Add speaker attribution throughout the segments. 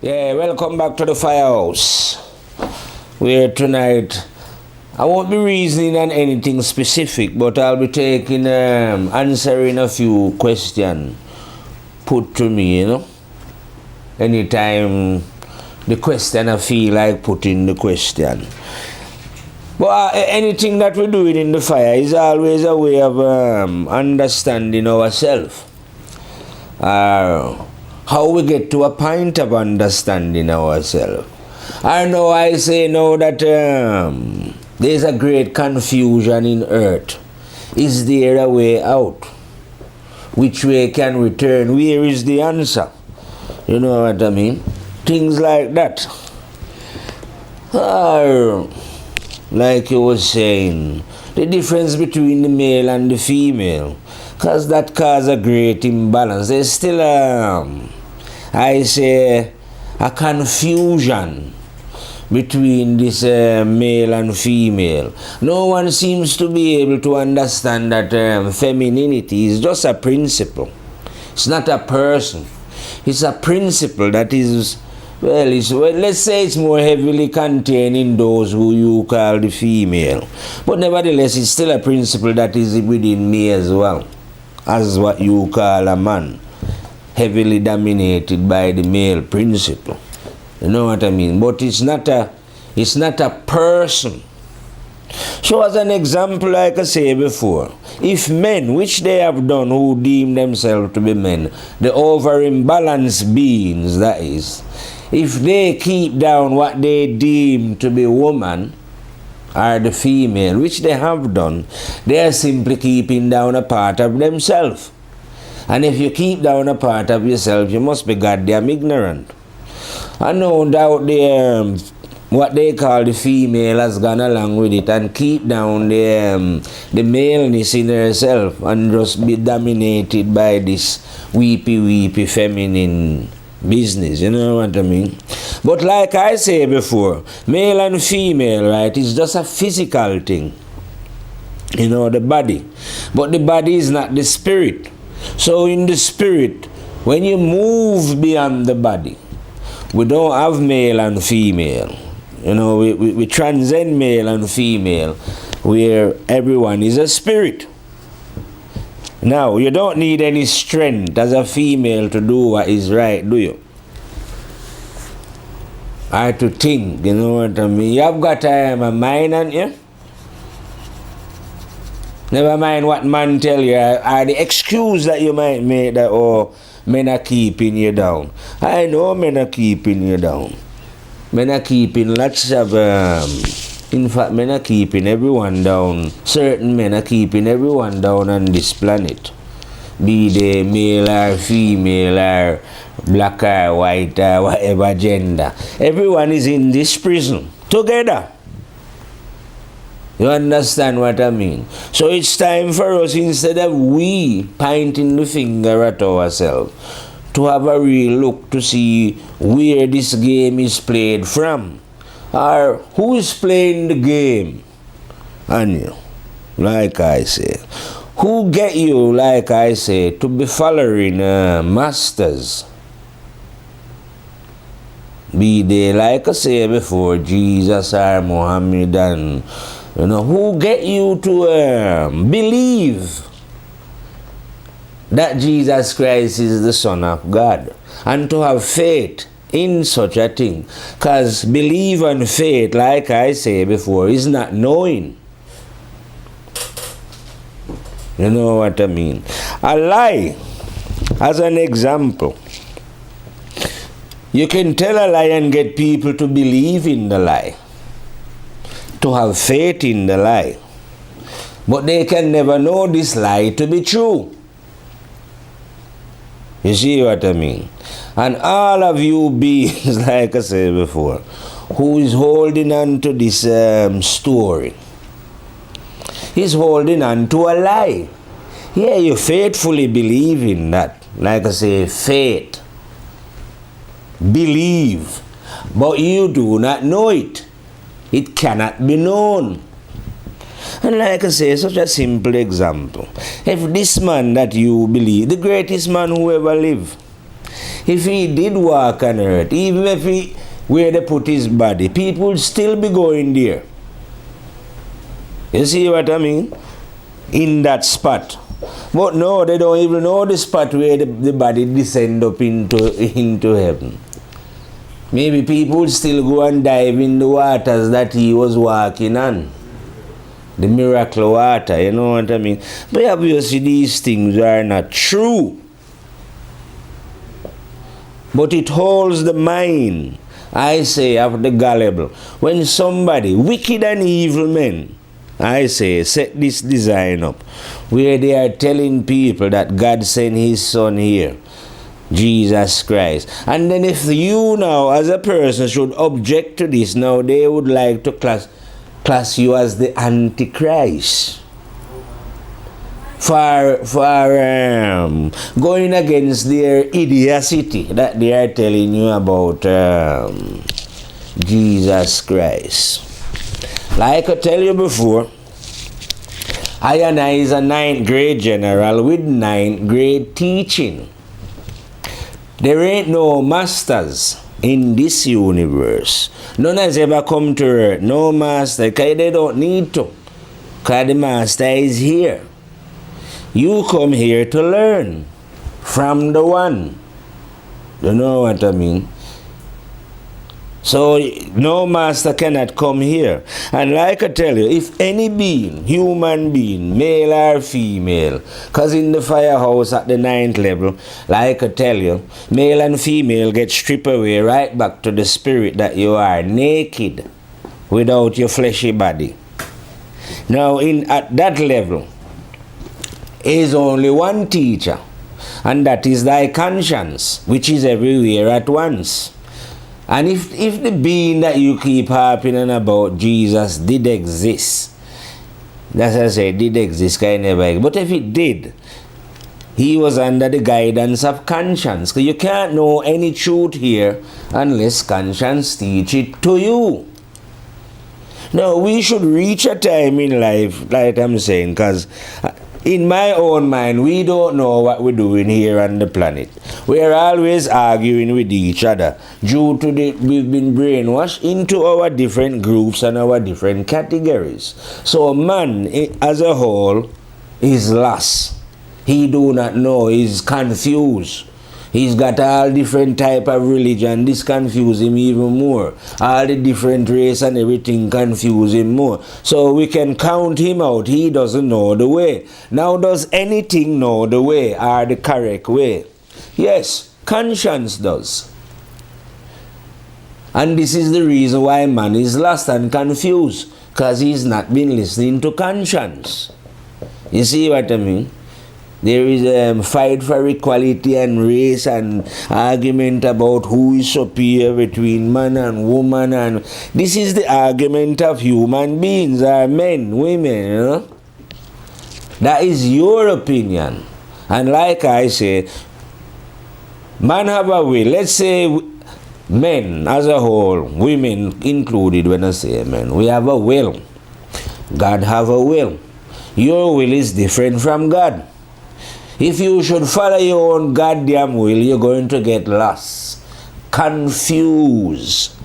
Speaker 1: Yeah, welcome back to the firehouse. Where tonight I won't be reasoning on anything specific, but I'll be taking answering a few questions put to me, Anytime the question I feel like putting the question. But anything that we're doing in the fire is always a way of understanding ourselves. How we get to a point of understanding ourselves. I know I say now that there's a great confusion in earth. Is there a way out? Which way can we turn? Where is the answer? You know what I mean? Things like that. Like you were saying, the difference between the male and the female, because that causes a great imbalance. There's still I say, a confusion between this male and female. No one seems to be able to understand that femininity is just a principle. It's not a person. It's a principle that is, let's say it's more heavily contained in those who you call the female. But nevertheless, it's still a principle that is within me as well, as what you call a man. Heavily dominated by the male principle. You know what I mean? But it's not a person. So as an example, like I said before, if men, which they have done, who deem themselves to be men, the over-imbalanced beings, that is, if they keep down what they deem to be woman, or the female, which they have done, they are simply keeping down a part of themselves. And if you keep down a part of yourself, you must be goddamn ignorant. And no doubt what they call the female has gone along with it and keep down the maleness in herself and just be dominated by this weepy feminine business, you know what I mean? But like I say before, male and female, right, is just a physical thing. The body. But the body is not the spirit. So in the spirit, when you move beyond the body, we don't have male and female. We transcend male and female, where everyone is a spirit. Now, you don't need any strength as a female to do what is right, do you? Or to think, you know what I mean? You have got a mind, and you? Never mind what man tell you, or the excuse that you might make that, men are keeping you down. I know men are keeping you down. Men are keeping lots of, in fact, men are keeping everyone down. Certain men are keeping everyone down on this planet. Be they male or female or black or white or whatever gender. Everyone is in this prison together. You understand what I mean? So it's time for us, instead of we pointing the finger at ourselves, to have a real look to see where this game is played from. Or who is playing the game. And like I say, who get you, like I say, to be following masters. Be they, like I say before, Jesus or Muhammad, and who get you to believe that Jesus Christ is the Son of God, and to have faith in such a thing. Because belief and faith, like I say before, is not knowing. You know what I mean? A lie, as an example. You can tell a lie and get people to believe in the lie, to have faith in the lie. But they can never know this lie to be true. You see what I mean? And all of you beings, like I said before, who is holding on to this story, he's holding on to a lie. Yeah, you faithfully believe in that. Like I say, faith. Believe. But you do not know it. It cannot be known. And like I say, such a simple example. If this man that you believe, the greatest man who ever lived, If he did walk on earth, even if he where they put his body, people would still be going there. You see what I mean? In that spot. But no, they don't even know the spot where the body descend up into heaven. Maybe people would still go and dive in the waters that he was walking on. The miracle water, you know what I mean? But obviously these things are not true. But it holds the mind, I say, of the gullible. When somebody, wicked and evil men, I say, set this design up, where they are telling people that God sent his son here, Jesus Christ. And then if you now, as a person, should object to this, now they would like to class you as the Antichrist. For going against their idiocy that they are telling you about Jesus Christ. Like I tell you before, I is a 9th grade general with 9th grade teaching. There ain't no masters in this universe. None has ever come to earth. No master, because they don't need to. Because the master is here. You come here to learn from the one. You know what I mean? So no master cannot come here. And like I tell you, if any being, human being, male or female, because in the firehouse at the 9th level, like I tell you, male and female get stripped away right back to the spirit that you are, naked, without your fleshy body. Now at that level, is only one teacher, and that is thy conscience, which is everywhere at once. And if the being that you keep harping on about, Jesus, did exist, that's what I say, did exist, can never exist. But if it did, he was under the guidance of conscience. Because you can't know any truth here unless conscience teach it to you. Now, we should reach a time in life, like I'm saying, because in my own mind, we don't know what we're doing here on the planet. We're always arguing with each other due to we've been brainwashed into our different groups and our different categories. So man as a whole is lost. He do not know, he's confused. He's got all different type of religion. This confuse him even more. All the different race and everything confuse him more. So we can count him out. He doesn't know the way. Now does anything know the way or the correct way? Yes, conscience does. And this is the reason why man is lost and confused. Because he's not been listening to conscience. You see what I mean? There is a fight for equality and race and argument about who is superior between man and woman, and this is the argument of human beings, are men, women, you know. That is your opinion. And like I say, man have a will. Let's say men as a whole, women included when I say men, we have a will. God have a will. Your will is different from God. If you should follow your own goddamn will, you're going to get lost, confused.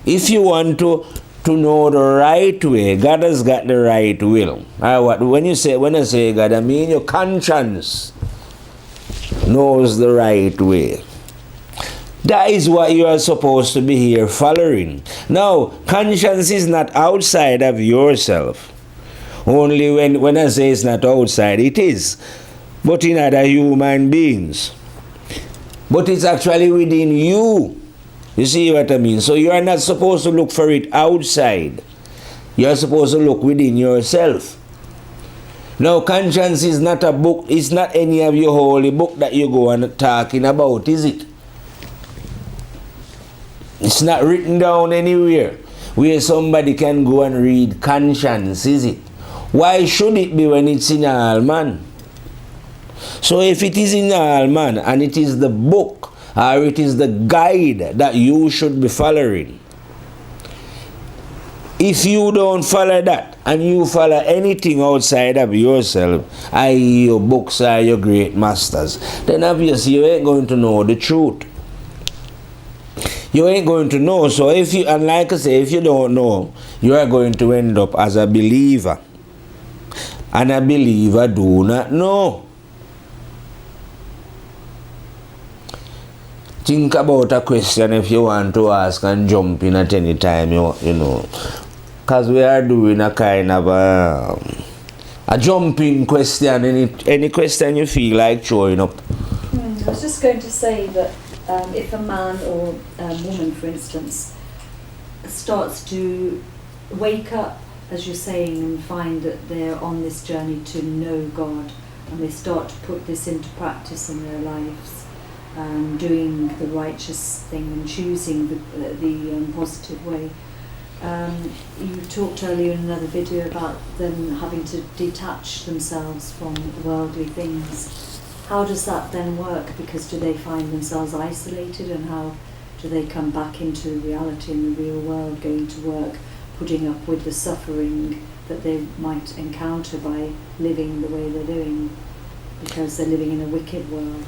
Speaker 1: If you want to know the right way, God has got the right will. When I say God, I mean your conscience knows the right way. That is what you are supposed to be here following. Now, conscience is not outside of yourself. Only when I say it's not outside, it is. But in other human beings. But it's actually within you. You see what I mean? So you are not supposed to look for it outside. You are supposed to look within yourself. Now, conscience is not a book. It's not any of your holy book that you go and talking about, is it? It's not written down anywhere where somebody can go and read conscience, is it? Why should it be when it's in all man? So if it is in all man and it is the book or it is the guide that you should be following, If you don't follow that and you follow anything outside of yourself, i.e. your books or your great masters, then obviously you ain't going to know the truth. You ain't going to know. So if you, and like I say, if you don't know, you are going to end up as a believer. And a believer do not know. Think about a question if you want to ask and jump in at any time, you know. Because we are doing a kind of a jumping question. Any question you feel like throwing up.
Speaker 2: I was just going to say that if a man or a woman, for instance, starts to wake up, as you're saying, and find that they're on this journey to know God, and they start to put this into practice in their lives, doing the righteous thing and choosing the positive way. You talked earlier in another video about them having to detach themselves from worldly things. How does that then work? Because do they find themselves isolated, and how do they come back into reality in the real world, going to work, putting up with the suffering that they might encounter by living the way they're doing, because they're living in a wicked world?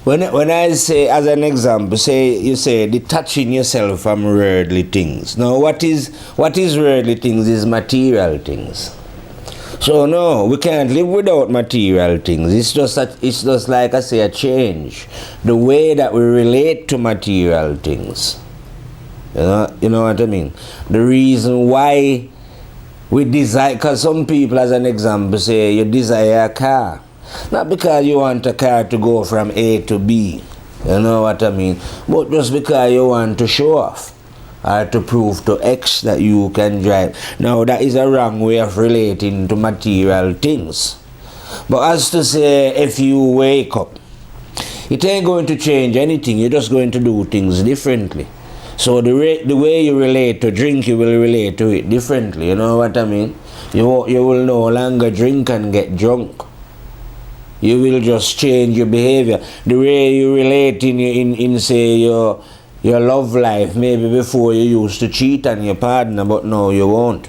Speaker 1: When I say, as an example, you say detaching yourself from worldly things. Now, what is worldly things is material things. So no, we can't live without material things. It's just like I say, a change. The way that we relate to material things. You know what I mean? The reason why we desire, because some people, as an example, say you desire a car. Not because you want a car to go from A to B, you know what I mean? But just because you want to show off or to prove to X that you can drive. Now that is a wrong way of relating to material things. But as to say, if you wake up, it ain't going to change anything. You're just going to do things differently. So the way you relate to drink, you will relate to it differently. You know what I mean? You will no longer drink and get drunk. You will just change your behavior. The way you relate in say your love life, maybe before you used to cheat on your partner, but now you won't.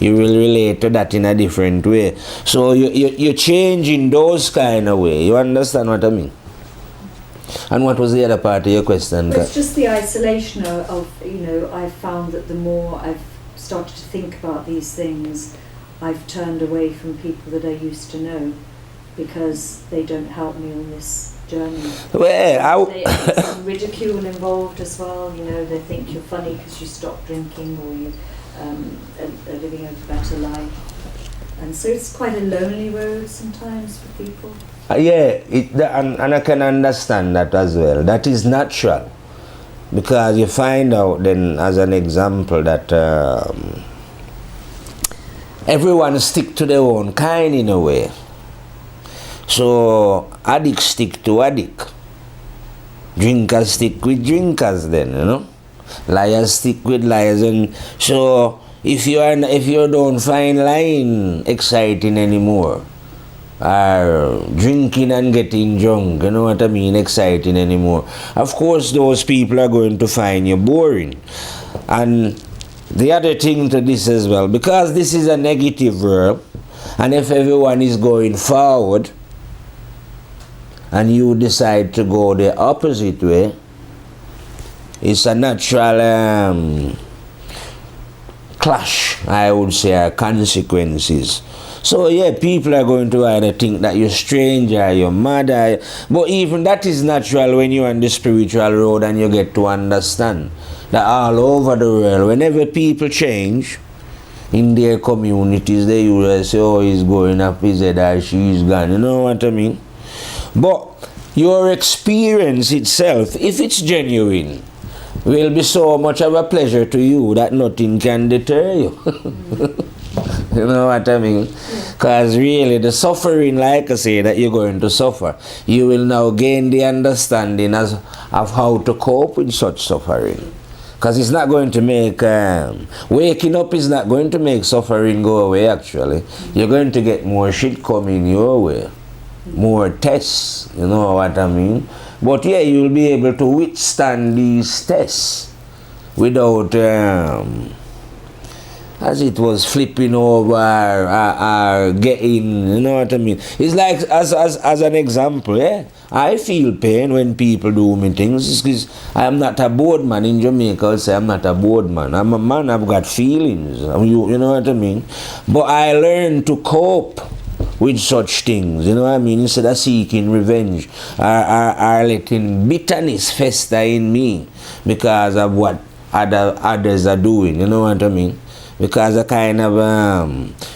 Speaker 1: You will relate to that in a different way. So you change in those kind of way. You understand what I mean? And what was the other part of your question?
Speaker 2: It's just the isolation of I've found that the more I've started to think about these things, I've turned away from people that I used to know, because they don't help me on this journey.
Speaker 1: Well,
Speaker 2: there's some ridicule involved as well. They think you're funny because you stopped drinking, or you are living a better life. And so it's quite a lonely road sometimes for people.
Speaker 1: And I can understand that as well. That is natural, because you find out then, as an example, that everyone stick to their own kind in a way. So addicts stick to addict. Drinkers stick with drinkers then, Liars stick with liars. And so if you don't find lying exciting anymore, or drinking and getting drunk, you know what I mean, exciting anymore, of course those people are going to find you boring. And the other thing to this as well, because this is a negative world, and if everyone is going forward and you decide to go the opposite way, it's a natural clash, I would say, consequences. So people are going to either think that you're strange or you're mad, but even that is natural when you're on the spiritual road and you get to understand that all over the world, whenever people change in their communities, they usually say, oh, he's going up his head or she's gone, you know what I mean? But your experience itself, if it's genuine, will be so much of a pleasure to you that nothing can deter you. You know what I mean? Because really the suffering, like I say, that you're going to suffer, you will now gain the understanding of how to cope with such suffering. Because it's not going to make, waking up is not going to make suffering go away actually. You're going to get more shit coming your way. More tests, you know what I mean? But you'll be able to withstand these tests without as it was flipping over or getting, you know what I mean? It's like, as an example, yeah, I feel pain when people do me things because I'm not a bored man. In Jamaica, I'll say I'm not a bored man. I'm a man, I've got feelings, you know what I mean? But I learned to cope with such things, you know what I mean? Instead of seeking revenge or letting bitterness fester in me because of what others are doing, you know what I mean? Because I kind of,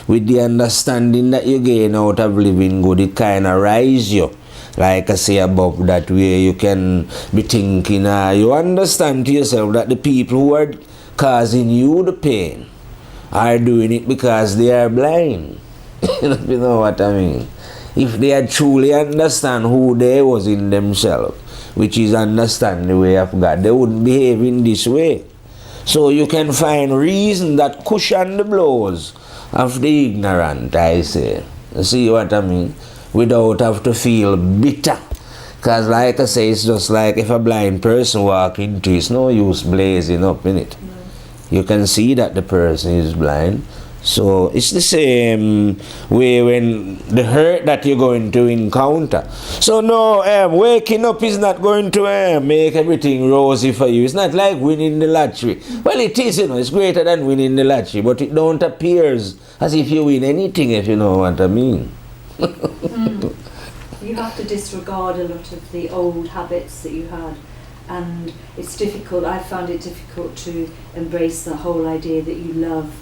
Speaker 1: with the understanding that you gain out of living good, it kind of rise you. Like I say above, that way you can be thinking, you understand to yourself that the people who are causing you the pain are doing it because they are blind. You know what I mean? If they had truly understand who they was in themselves, which is understand the way of God, they wouldn't behave in this way. So you can find reason that cushion the blows of the ignorant, I say. You see what I mean? Without have to feel bitter. Because like I say, it's just like if a blind person walk into it, it's no use blazing up in it. You can see that the person is blind. So it's the same way when the hurt that you're going to encounter. So no, waking up is not going to make everything rosy for you. It's not like winning the lottery. Well, it is, you know, it's greater than winning the lottery, but it don't appear as if you win anything, if you know what I mean.
Speaker 2: You have to disregard a lot of the old habits that you had, and it's difficult. I found it difficult to embrace the whole idea that you love,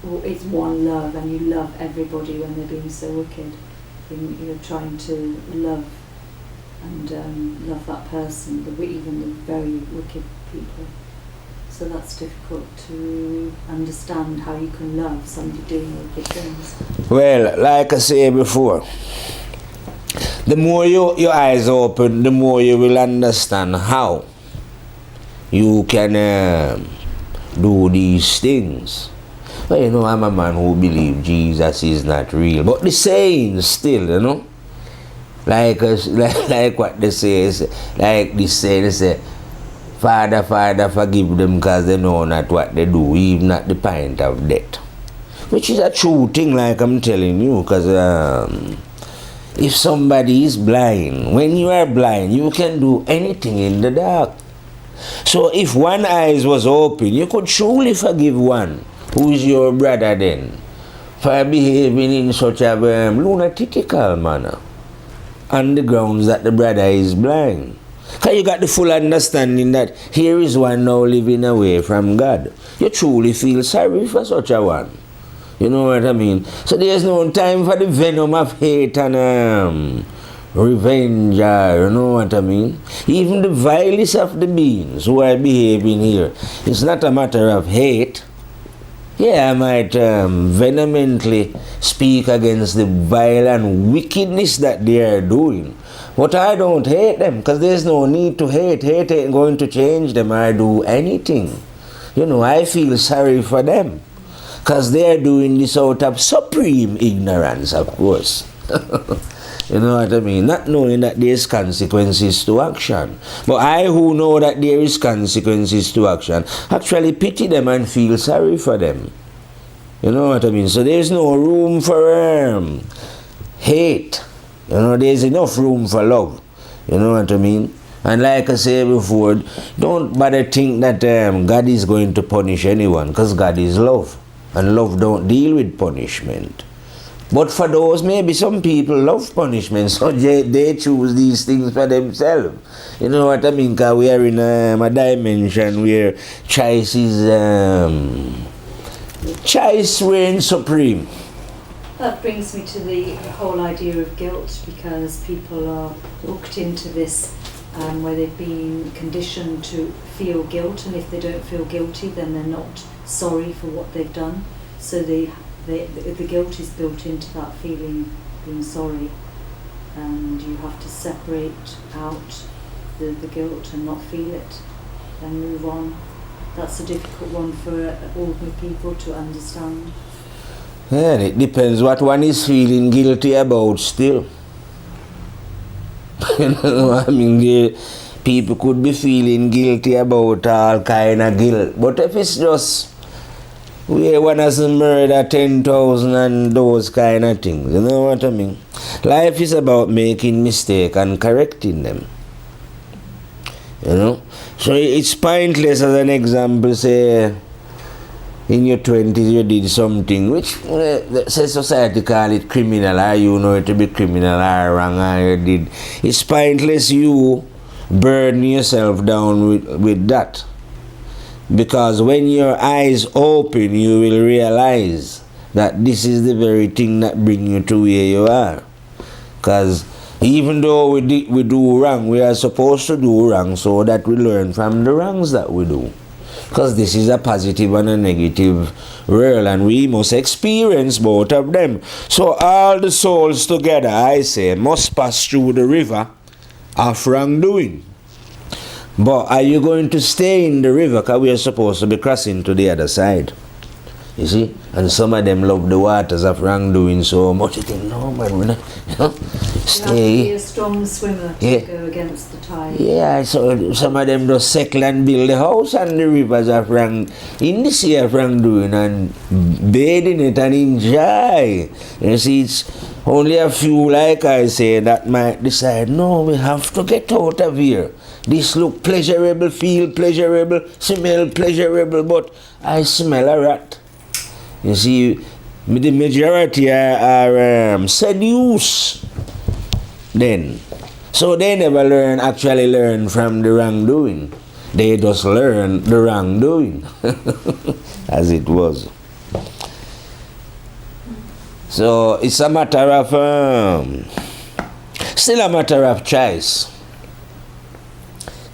Speaker 2: or it's one love, and you love everybody when they're being so wicked. You're trying to love and love that person, even the very wicked people. So that's difficult to understand how you can love somebody doing wicked things.
Speaker 1: Well, like I said before, the more your eyes open, the more you will understand how you can do these things. Well, you know, I'm a man who believes Jesus is not real. But the saying still, you know, like what they say, like this saying, they say, Father, Father, forgive them because they know not what they do, even at the point of death. Which is a true thing, like I'm telling you, because if somebody is blind, when you are blind, you can do anything in the dark. So if one eye was open, you could truly forgive one who is your brother then for behaving in such a lunatical manner on the grounds that the brother is blind. Because you got the full understanding that here is one now living away from God. You truly feel sorry for such a one. You know what I mean? So there's no time for the venom of hate and revenge, you know what I mean? Even the vilest of the beings who are behaving here, it's not a matter of hate. Yeah, I might vehemently speak against the vile and wickedness that they are doing. But I don't hate them, because there's no need to hate. Hate ain't going to change them or do anything. You know, I feel sorry for them, because they are doing this out of supreme ignorance, of course. You know what I mean? Not knowing that there's consequences to action. But I who know that there is consequences to action actually pity them and feel sorry for them. You know what I mean? So there's no room for hate. You know, there's enough room for love. You know what I mean? And like I said before, don't bother think that God is going to punish anyone, because God is love. And love don't deal with punishment. But for those, maybe some people love punishment, so they choose these things for themselves. You know what I mean? Because we are in a dimension where choice reigns supreme.
Speaker 2: That brings me to the whole idea of guilt, because people are hooked into this where they've been conditioned to feel guilt, and if they don't feel guilty, then they're not sorry for what they've done. So the guilt is built into that feeling, being sorry, and you have to separate out the guilt and not feel it, and move on. That's a difficult one for ordinary people to understand.
Speaker 1: Yeah, it depends what one is feeling guilty about still. You know, I mean, people could be feeling guilty about all kind of guilt, but if it's just where one has murder 10,000 and those kind of things. You know what I mean? Life is about making mistakes and correcting them. You know? So it's pointless, as an example, say, in your 20s you did something which, say society call it criminal, or you know it to be criminal or wrong, or you did. It's pointless you burden yourself down with that. Because when your eyes open, you will realize that this is the very thing that brings you to where you are. Because even though we do wrong, we are supposed to do wrong so that we learn from the wrongs that we do. Because this is a positive and a negative world, and we must experience both of them. So all the souls together, I say, must pass through the river of wrongdoing. But are you going to stay in the river? Because we are supposed to be crossing to the other side. You see? And some of them love the waters of wrongdoing so much. You think, no man, we're not, you know, stay.
Speaker 2: You have to be a strong swimmer to go against the tide.
Speaker 1: Yeah, so some of them just settle and build a house on the rivers of in the sea of wrongdoing and bathe in it and enjoy. You see, it's only a few, like I say, that might decide, no, we have to get out of here. This look pleasurable, feel pleasurable, smell pleasurable, but I smell a rat. You see, the majority are seduced then. So they never actually learn from the wrongdoing. They just learn the wrongdoing, as it was. So it's a matter of, still a matter of choice.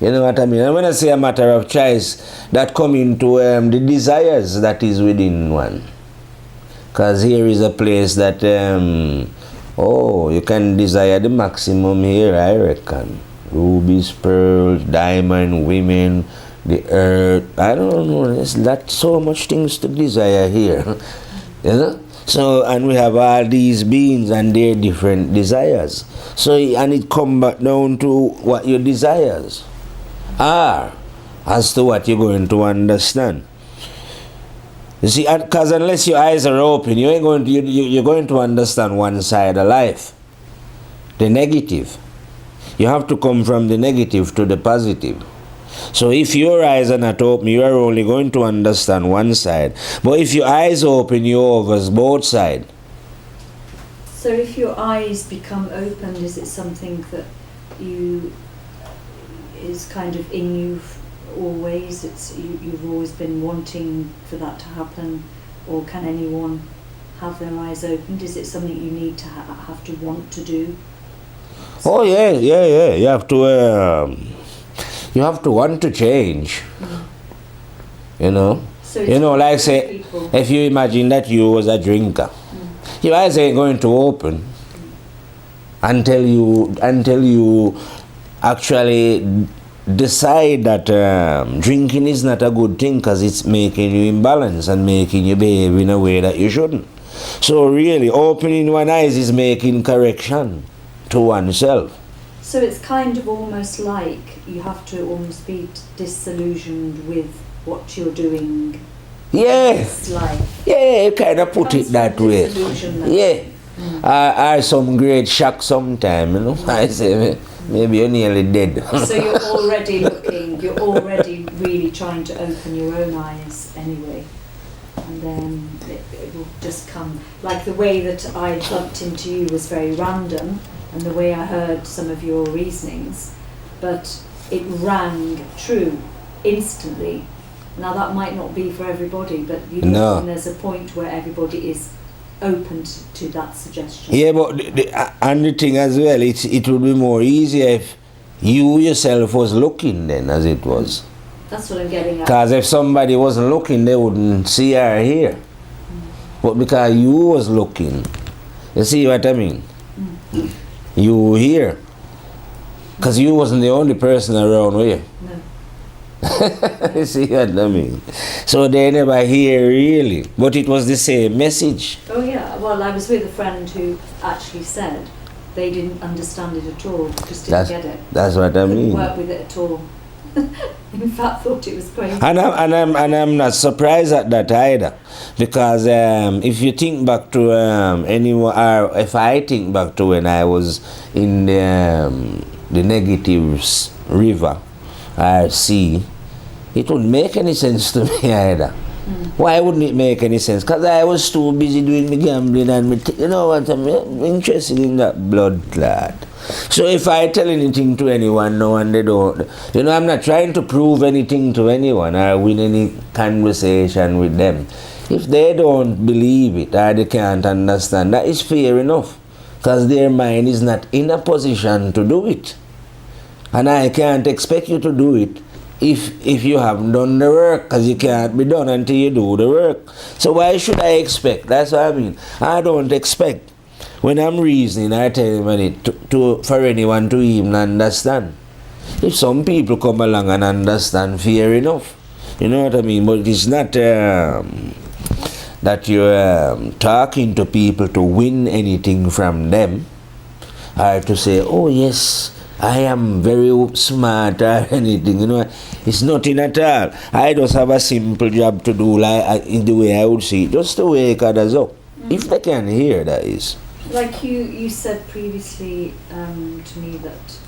Speaker 1: You know what I mean? And when I say a matter of choice, that come into the desires that is within one. Because here is a place that, you can desire the maximum here, I reckon. Rubies, pearls, diamond, women, the earth. I don't know, there's not so much things to desire here. You know? So, and we have all these beings and their different desires. So, and it come back down to what your desires are as to what you're going to understand. You see, because unless your eyes are open, you're going to understand one side of life, the negative. You have to come from the negative to the positive. So if your eyes are not open, you are only going to understand one side. But if your eyes open, you over both sides.
Speaker 2: So if your eyes become open, is it something that is kind of in you always? You've always been wanting for that to happen, or can anyone have their eyes opened? Is it something you need to have to want to do?
Speaker 1: Oh yeah. You have to want to change. You know. So like say, people. If you imagine that you was a drinker, your eyes ain't going to open until you actually decide that drinking is not a good thing because it's making you imbalance and making you behave in a way that you shouldn't. So really, opening one eyes is making correction to oneself.
Speaker 2: So it's kind of almost like you have to almost be disillusioned with what you're doing.
Speaker 1: Yeah. Yeah, you kind of put it that way. Yeah. I some great shock sometime, you know. I say, maybe you're nearly dead.
Speaker 2: So you're already really trying to open your own eyes anyway. And then it will just come. Like the way that I bumped into you was very random, and the way I heard some of your reasonings, but it rang true instantly. Now that might not be for everybody, but and there's a point where everybody is open to that suggestion.
Speaker 1: Yeah, but and the thing as well, it would be more easier if you yourself was looking then, as it was.
Speaker 2: That's what I'm getting at.
Speaker 1: Because if somebody wasn't looking, they wouldn't see her here. But because you was looking, you see what I mean? You were here. Because you wasn't the only person around here.
Speaker 2: No.
Speaker 1: You see what I mean? So they never hear really. But it was the same message.
Speaker 2: Oh yeah, well I was with a friend who actually said they didn't understand it at all, just didn't get it.
Speaker 1: That's what I mean.
Speaker 2: Couldn't work with it at all. in fact thought it was crazy.
Speaker 1: And I'm not surprised at that either, because if you think back to anyone, or if I think back to when I was in the negatives river or sea, it wouldn't make any sense to me either. Why wouldn't it make any sense? Because I was too busy doing the gambling and you know what, I'm interested in that blood clot. So if I tell anything to anyone now and they don't, you know, I'm not trying to prove anything to anyone or win any conversation with them. If they don't believe it or they can't understand, that is fair enough, because their mind is not in a position to do it. And I can't expect you to do it if you haven't done the work, because it can't be done until you do the work. So why should I expect? That's what I mean. I don't expect. When I'm reasoning, I tell them for anyone to even understand. If some people come along and understand, fair enough. You know what I mean? But it's not that you're talking to people to win anything from them, or to say, oh yes, I am very smart or anything, you know. It's nothing at all. I just have a simple job to do, like in the way I would see it, just to wake others up. If they can hear, that is.
Speaker 2: Like you said previously to me that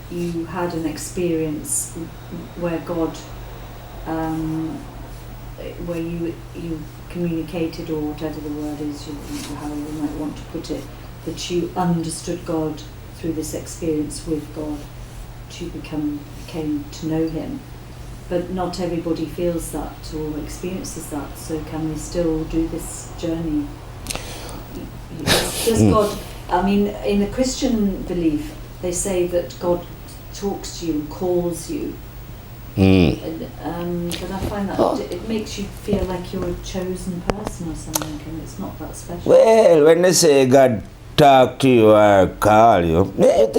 Speaker 2: you had an experience where God, where you communicated, or whatever the word is, however you might want to put it, that you understood God through this experience with God, you came to know Him. But not everybody feels that or experiences that, so can we still do this journey? Does God, I mean, in the Christian belief, they say that God talks to you and calls you. But I find that it makes you feel like you're a chosen person or something, and it's not that special.
Speaker 1: Well, when they say God talk to you or call you,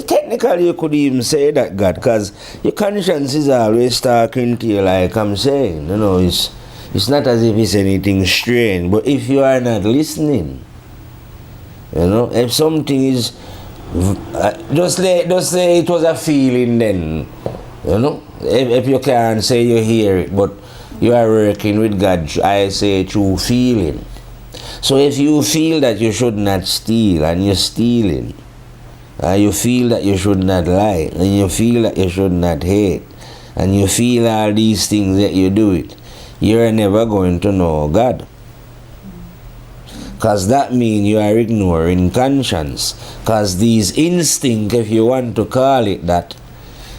Speaker 1: technically you could even say that God, because your conscience is always talking to you, like I'm saying. You know, it's not as if it's anything strange, but if you are not listening, you know, if something is, just say it was a feeling then, you know, if you can't say you hear it, but you are working with God, I say through feeling. So if you feel that you should not steal and you're stealing, you feel that you should not lie, and you feel that you should not hate, and you feel all these things that you do it, you're never going to know God. Because that means you are ignoring conscience. Because these instinct, if you want to call it that,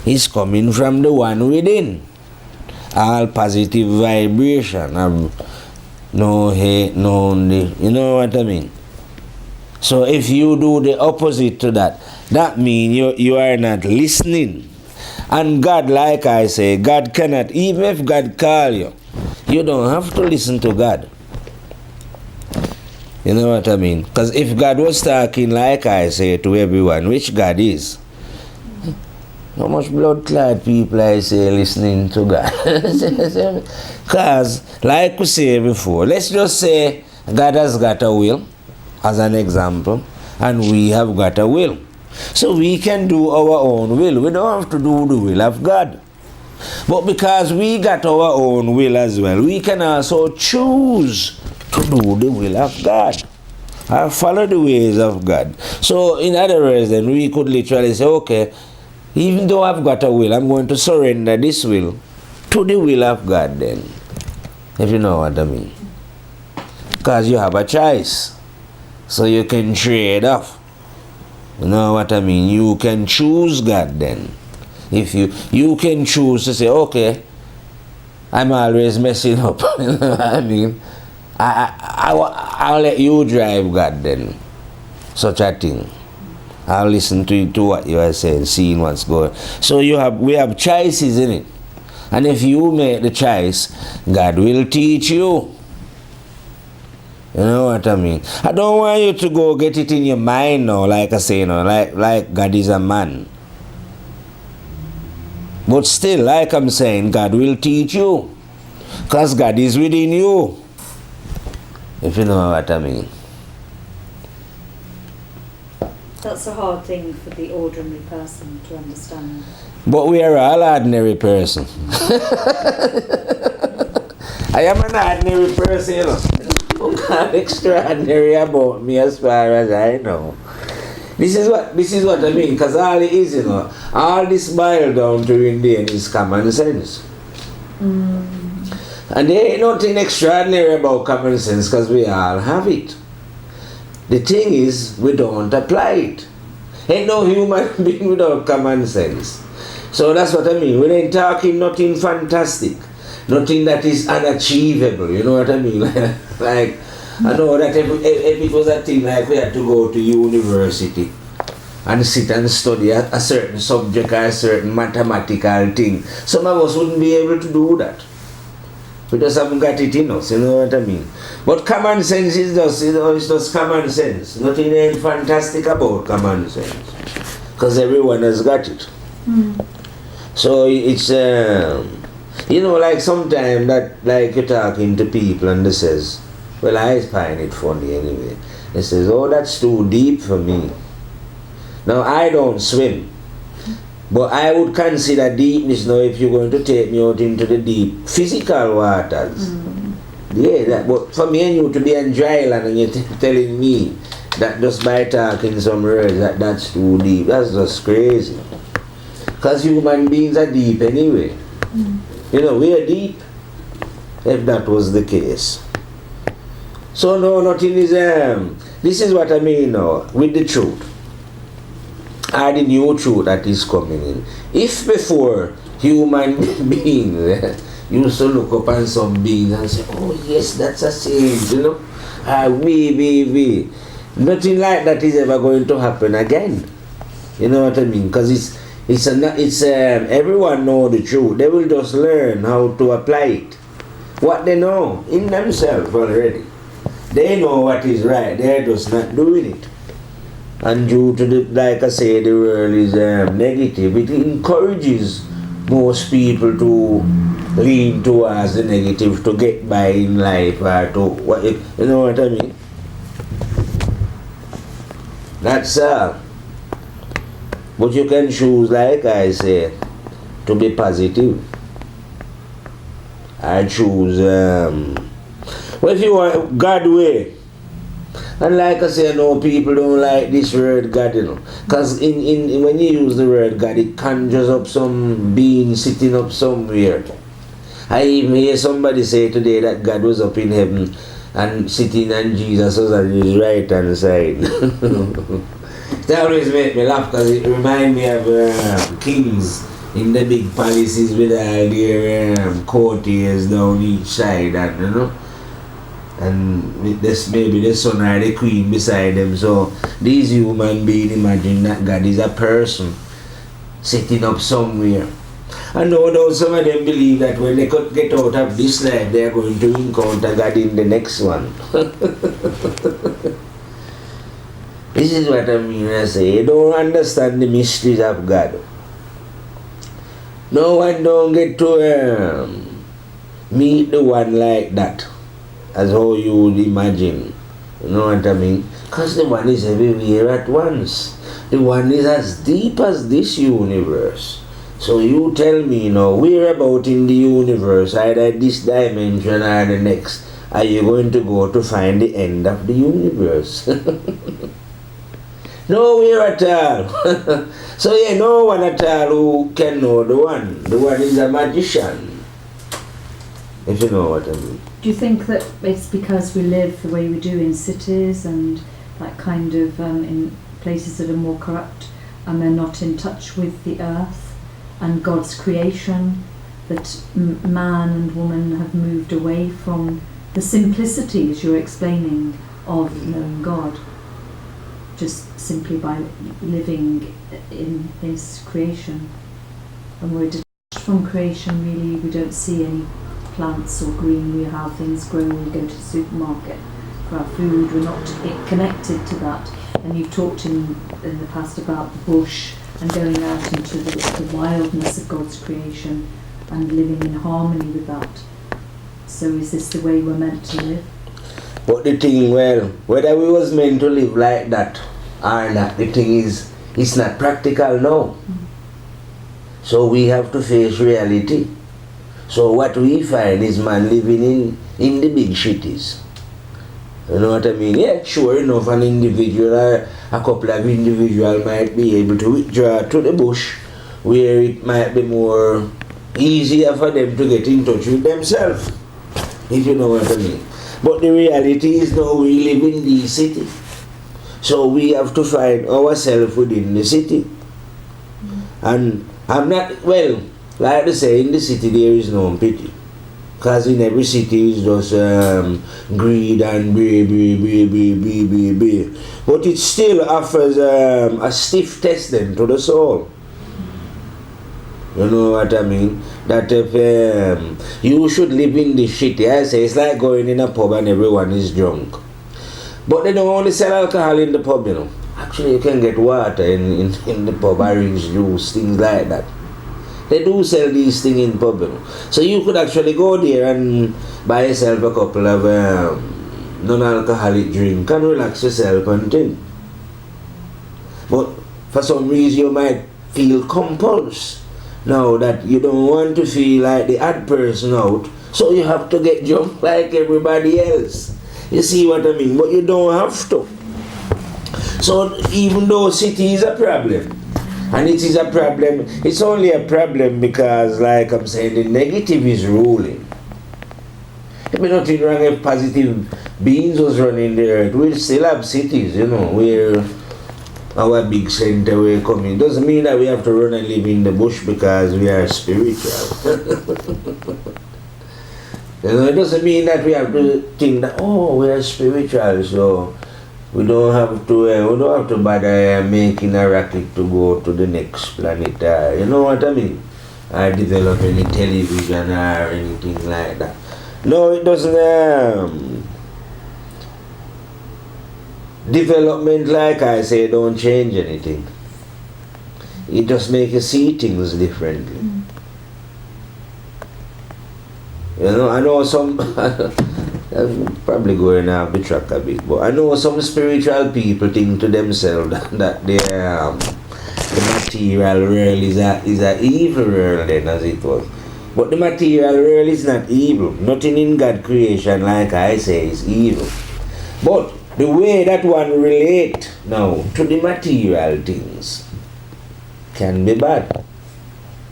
Speaker 1: is coming from the one within. All positive vibration of no hate, no, you know what I mean? So if you do the opposite to that, that means you are not listening. And God, like I say, God cannot, even if God call you, you don't have to listen to God. You know what I mean? Because if God was talking, like I say, to everyone, which God is, how much blood clot people I say listening to God? Because, like we say before, let's just say God has got a will, as an example, and we have got a will. So we can do our own will. We don't have to do the will of God. But because we got our own will as well, we can also choose to do the will of God. I follow the ways of God. So in other words, then we could literally say, okay, even though I've got a will, I'm going to surrender this will to the will of God then. If you know what I mean. Because you have a choice. So you can trade off. You know what I mean? You can choose God then. If you can choose to say, okay, I'm always messing up. You know what I mean? I'll let you drive, God, then. Such a thing. I'll listen to what you are saying, seeing what's going. So we have choices in it. And if you make the choice, God will teach you. You know what I mean? I don't want you to go get it in your mind now, like I say, you know, like God is a man. But still, like I'm saying, God will teach you. Because God is within you. If you know what I mean.
Speaker 2: That's a hard thing for the ordinary person to understand.
Speaker 1: But we are all ordinary person. I am an ordinary person, you know. Not extraordinary about me as far as I know. This is what I mean, because all it is, you know, all this boiled down to in the end is common sense. And there ain't nothing extraordinary about common sense because we all have it. The thing is, we don't apply it. Ain't no human being without common sense. So that's what I mean. We ain't talking nothing fantastic. Nothing that is unachievable, you know what I mean? Like, I know that if it was a thing like we had to go to university and sit and study a certain subject or a certain mathematical thing, some of us wouldn't be able to do that. We just haven't got it in us, you know what I mean? But common sense is just, you know, it's just common sense. Nothing ain't fantastic about common sense. Because everyone has got it. So it's, you know, like sometimes that, like you're talking to people and they says, well, I find it funny anyway. They says, oh, that's too deep for me. Now, I don't swim. But I would consider deepness now if you're going to take me out into the deep physical waters. Yeah, but for me and you to be on dry land and you're telling me that just by talking some words that's too deep, that's just crazy. Because human beings are deep anyway. You know, we are deep, if that was the case. So no, nothing is, this is what I mean now, with the truth. Or the new truth that is coming in. If before human beings used to look upon some beings and say, oh yes, that's a saint, you know, we. Nothing like that is ever going to happen again. You know what I mean? Because everyone know the truth. They will just learn how to apply it. What they know in themselves already. They know what is right. They're just not doing it. And due to the, like I say, the world is negative, it encourages most people to lean towards the negative to get by in life or to, you know what I mean? That's but you can choose, like I say, to be positive. I choose, well, if you want God way. And like I say, no, people don't like this word God, you know. Because when you use the word God, it conjures up some being sitting up somewhere. I even hear somebody say today that God was up in heaven and sitting and Jesus was on his right hand side. It always make me laugh because it reminds me of kings in the big palaces with all their courtiers down each side, and you know. And with this, maybe the son or the queen beside them. So these human beings imagine that God is a person sitting up somewhere. And although some of them believe that when they could get out of this life, they are going to encounter God in the next one. This is what I mean when I say you don't understand the mysteries of God. No one don't get to meet the one like that, as how you would imagine. You know what I mean? Because the one is everywhere at once. The one is as deep as this universe. So you tell me now, where about in the universe, either this dimension or the next, are you going to go to find the end of the universe? Nowhere at all. So yeah, no one at all who can know the one. The one is a magician. If you know what I mean.
Speaker 2: Do you think that it's because we live the way we do in cities and that kind of in places that are more corrupt and they're not in touch with the earth and God's creation, that man and woman have moved away from the simplicity, as you're explaining, of knowing God, just simply by living in His creation? And we're detached from creation, really. We don't see any plants or greenery, how things grow. We go to the supermarket for our food. We're not connected to that. And you've talked in the past about the bush and going out into the wildness of God's creation and living in harmony with that. So is this the way we're meant to live?
Speaker 1: But the thing, well, whether we was meant to live like that or not. The thing is, it's not practical now. So we have to face reality. So what we find is man living in the big cities. You know what I mean? Yeah, sure enough, an individual or a couple of individuals might be able to withdraw to the bush where it might be more easier for them to get in touch with themselves, if you know what I mean. But the reality is now we live in the city. So we have to find ourselves within the city. And I'm not, well, like they say, in the city there is no pity. Because in every city is just greed and be. But it still offers a stiff test then to the soul. You know what I mean? That if you should live in the city, I say it's like going in a pub and everyone is drunk. But they don't only sell alcohol in the pub, you know. Actually, you can get water in the pub, orange juice, things like that. They do sell these things in pub, you know. So you could actually go there and buy yourself a couple of non-alcoholic drink and relax yourself and things. But for some reason you might feel compulsed now that you don't want to feel like the odd person out, so you have to get drunk like everybody else. You see what I mean? But you don't have to. So even though city is a problem, and it is a problem, it's only a problem because, like I'm saying, the negative is ruling. There'd be nothing wrong if positive beings was running the earth. We'll still have cities, you know, where our big center will come in. Doesn't mean that we have to run and live in the bush because we are spiritual. You know, it doesn't mean that we have to think that, oh, we are spiritual, so we don't have to bother making a rocket to go to the next planet. You know what I mean? Or develop any television or anything like that. No, it doesn't. Development, like I say, don't change anything. It just makes you see things differently. You know, I know some, I'm probably going off the track a bit, but I know some spiritual people think to themselves that the material world is a evil world then, as it was. But the material world is not evil. Nothing in God's creation, like I say, is evil. But the way that one relate now to the material things can be bad.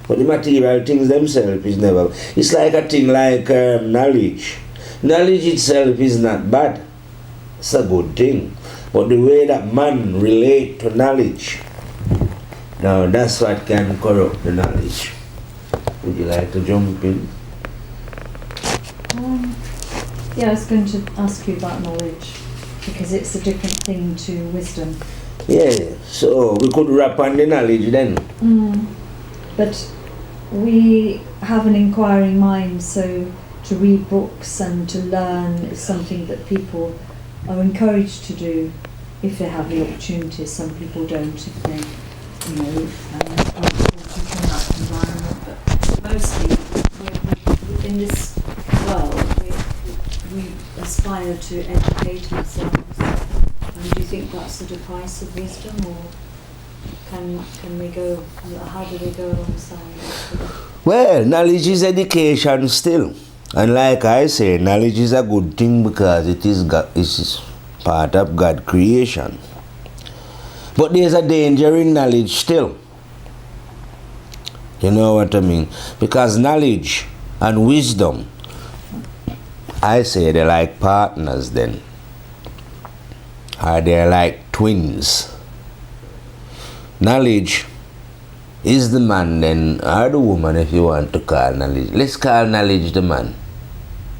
Speaker 1: But the material things themselves is never. It's like a thing like knowledge. Knowledge itself is not bad. It's a good thing. But the way that man relate to knowledge, now that's what can corrupt the knowledge. Would you like to jump in?
Speaker 2: Yeah, I was going to ask you about knowledge, because it's a different thing to wisdom.
Speaker 1: Yeah, so we could wrap on the knowledge then.
Speaker 2: But we have an inquiring mind, so to read books and to learn is something that people are encouraged to do if they have the opportunity. Some people don't if they, are supported from that environment. But mostly, in this world, we aspire to educate ourselves. And do you think that's the price of wisdom, or can we go? How do they go alongside?
Speaker 1: Well, knowledge is education still, and like I say, knowledge is a good thing because it is part of God's creation. But there's a danger in knowledge still. You know what I mean? Because knowledge and wisdom, I say they're like partners then. Or they're like twins. Knowledge is the man then, or the woman if you want to call knowledge. Let's call knowledge the man.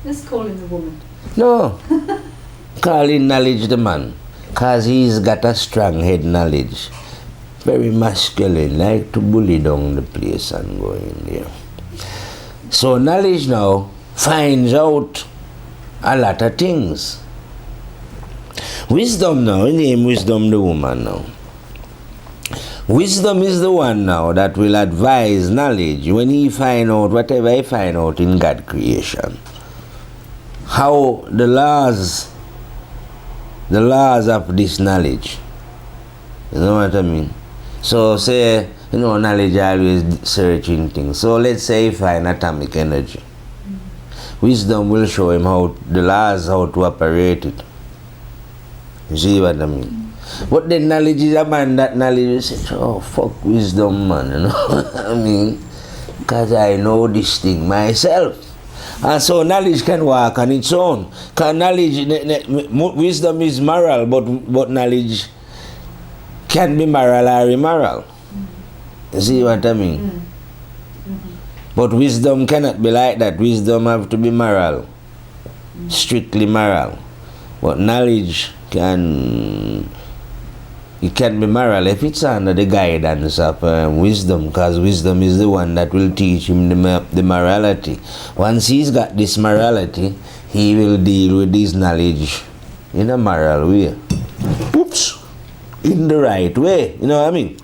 Speaker 2: Let's call him the woman.
Speaker 1: No. Call him knowledge the man. Because he's got a strong head knowledge. Very masculine, like to bully down the place and go in there. So knowledge now finds out a lot of things. Wisdom now, name wisdom the woman now. Wisdom is the one now that will advise knowledge when he find out whatever he find out in God's creation. How the laws of this knowledge You know what I mean? So say, knowledge always searching things. So let's say he find atomic energy. Wisdom will show him how the laws, how to operate it. You see what I mean? But the knowledge is a man, that knowledge will say, oh, fuck wisdom, man, you know what I mean? Because I know this thing myself. And so knowledge can walk on its own. Because wisdom is moral, but knowledge can be moral or immoral. You see what I mean? But wisdom cannot be like that. Wisdom have to be moral. Strictly moral. But knowledge can be moral if it's under the guidance of wisdom, because wisdom is the one that will teach him the morality. Once he's got this morality, he will deal with this knowledge in a moral way. Oops! In the right way, you know what I mean?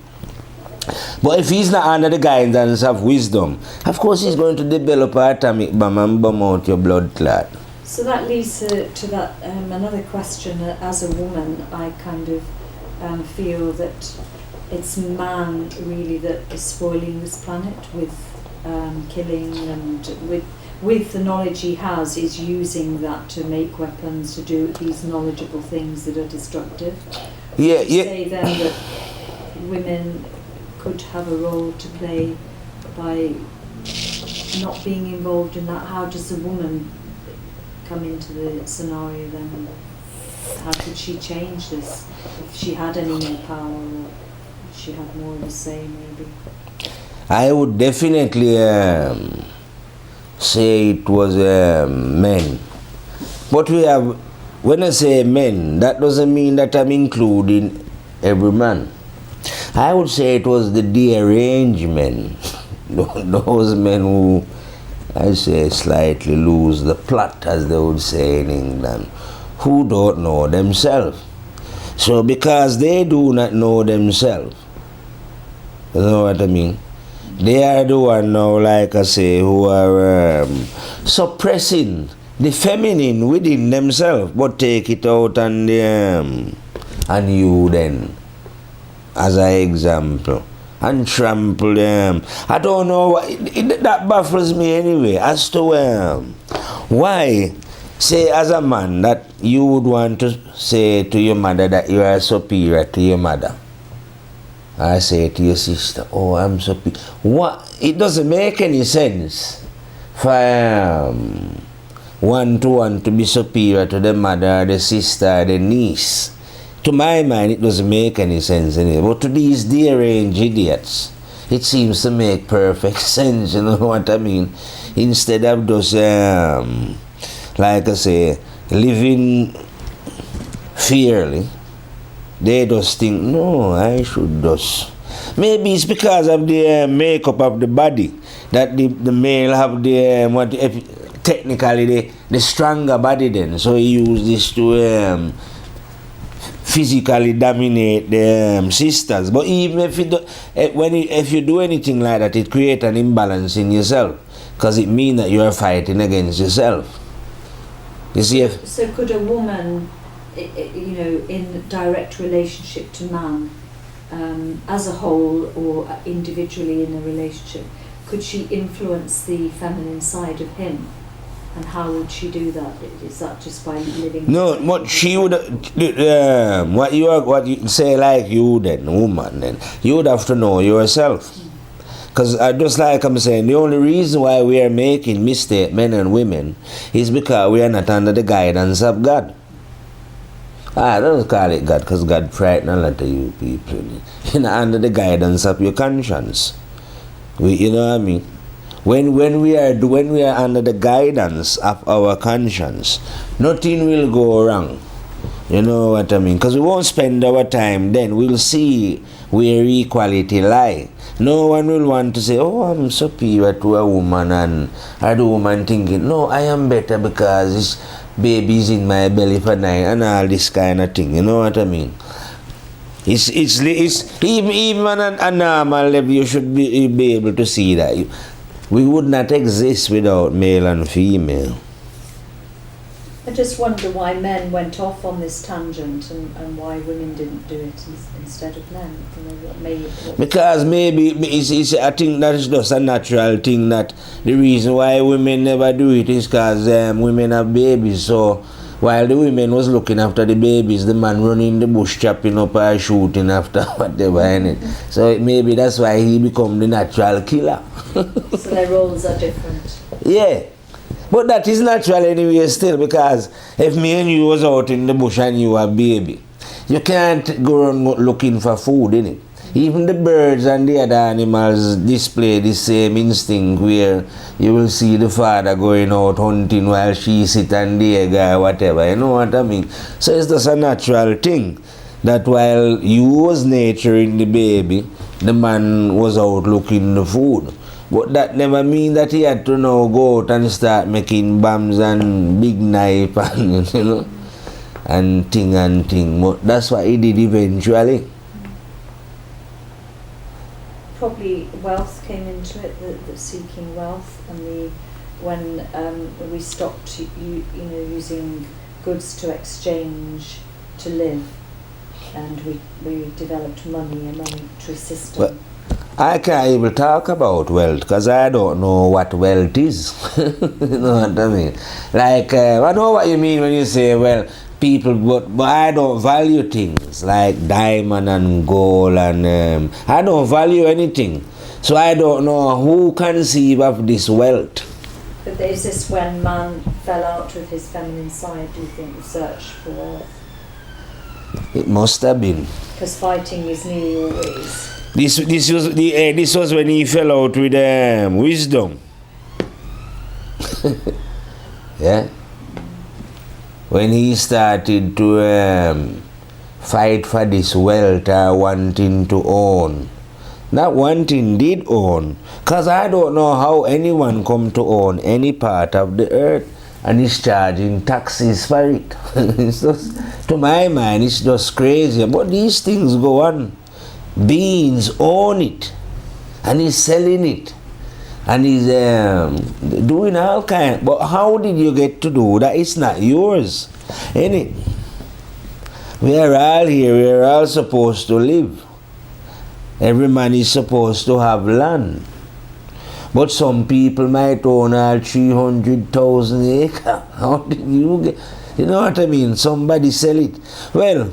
Speaker 1: But if he's not under the guidance of wisdom, of course he's going to develop an atomic bomb and bomb out your blood clot.
Speaker 2: So that leads to that another question. As a woman, I kind of feel that it's man really that is spoiling this planet with killing, and with the knowledge he has, is using that to make weapons, to do these knowledgeable things that are destructive.
Speaker 1: Yeah.
Speaker 2: Say then that women could have a role to play by not being involved in that. How does a woman come into the scenario then? How could she change this? If she had any more power, or if she had more of a say, maybe?
Speaker 1: I would definitely say it was men. But when I say men, that doesn't mean that I'm including every man. I would say it was the deranged men. Those men who, I say, slightly lose the plot, as they would say in England, who don't know themselves. So because they do not know themselves, you know what I mean? They are the one now, like I say, who are suppressing the feminine within themselves, but take it out on the and you then, as an example, and trample them. I don't know, that baffles me anyway, as to why, say as a man, that you would want to say to your mother that you are superior to your mother. I say to your sister, oh, I'm superior. What? It doesn't make any sense for one to be superior to the mother, the sister, the niece. To my mind, it doesn't make any sense anyway. But to these deranged idiots, it seems to make perfect sense, you know what I mean? Instead of just, like I say, living fairly, they just think, no, I should just. Maybe it's because of the makeup of the body, that the male have the, technically, the stronger body then. So he use this to physically dominate the sisters. But even if you do, if you do anything like that, it creates an imbalance in yourself, because it means that you are fighting against yourself. You see?
Speaker 2: So could a woman, in direct relationship to man, as a whole or individually in a relationship, could she influence the feminine side of him? And how would she do that? Is that just by living? No,
Speaker 1: what she would, what you say, like you then, woman, then you would have to know yourself. Because just like I'm saying, the only reason why we are making mistakes, men and women, is because we are not under the guidance of God. I don't call it God, because God frightened a lot of you people. You're not under the guidance of your conscience. You know what I mean? When we are under the guidance of our conscience, nothing will go wrong. You know what I mean? Because we won't spend our time then. We'll see where equality lie. No one will want to say, oh, I'm superior to a woman, and the woman thinking, no, I am better because this baby's in my belly for 9 and all this kind of thing. You know what I mean? It's even on a normal level, you should be able to see that. We would not exist without male and female.
Speaker 2: I just wonder why men went off on this tangent and why women didn't do it instead of men. You know,
Speaker 1: because maybe I think that is just a natural thing, that the reason why women never do it is because women have babies. So while the women was looking after the babies, the man running in the bush chopping up or shooting after whatever in it. So maybe that's why he become the natural killer.
Speaker 2: So their roles are different.
Speaker 1: Yeah. But that is natural anyway still, because if me and you was out in the bush and you have baby, you can't go around looking for food, innit? Even the birds and the other animals display the same instinct, where you will see the father going out hunting while she sit and the egg or whatever, you know what I mean? So it's just a natural thing that while you was nurturing the baby, the man was out looking the food. But that never mean that he had to now go out and start making bombs and big knife and, you know, and thing. But that's what he did eventually.
Speaker 2: Probably wealth came into it, the seeking wealth, and when we stopped using goods to exchange to live, and we developed a monetary system.
Speaker 1: Well, I can't even talk about wealth because I don't know what wealth is. You know what I mean? Like, I know what you mean when you say, well, people, but I don't value things like diamond and gold, and I don't value anything. So I don't know who conceive of this wealth.
Speaker 2: But is this when man fell out with his feminine side, do you think, the search for wealth?
Speaker 1: It must have been.
Speaker 2: Because fighting is nearly always...
Speaker 1: This was when he fell out with wisdom. Yeah. When he started to fight for this wealth, wanting to own. Not wanting, did own. Because I don't know how anyone come to own any part of the earth and is charging taxes for it. It's just, to my mind, it's just crazy. But these things go on. Beings own it, and he's selling it, and he's doing all kinds. But how did you get to do that? It's not yours, ain't it? We are all here. We are all supposed to live. Every man is supposed to have land. But some people might own all 300,000 acres. How did you get? You know what I mean? Somebody sell it. Well,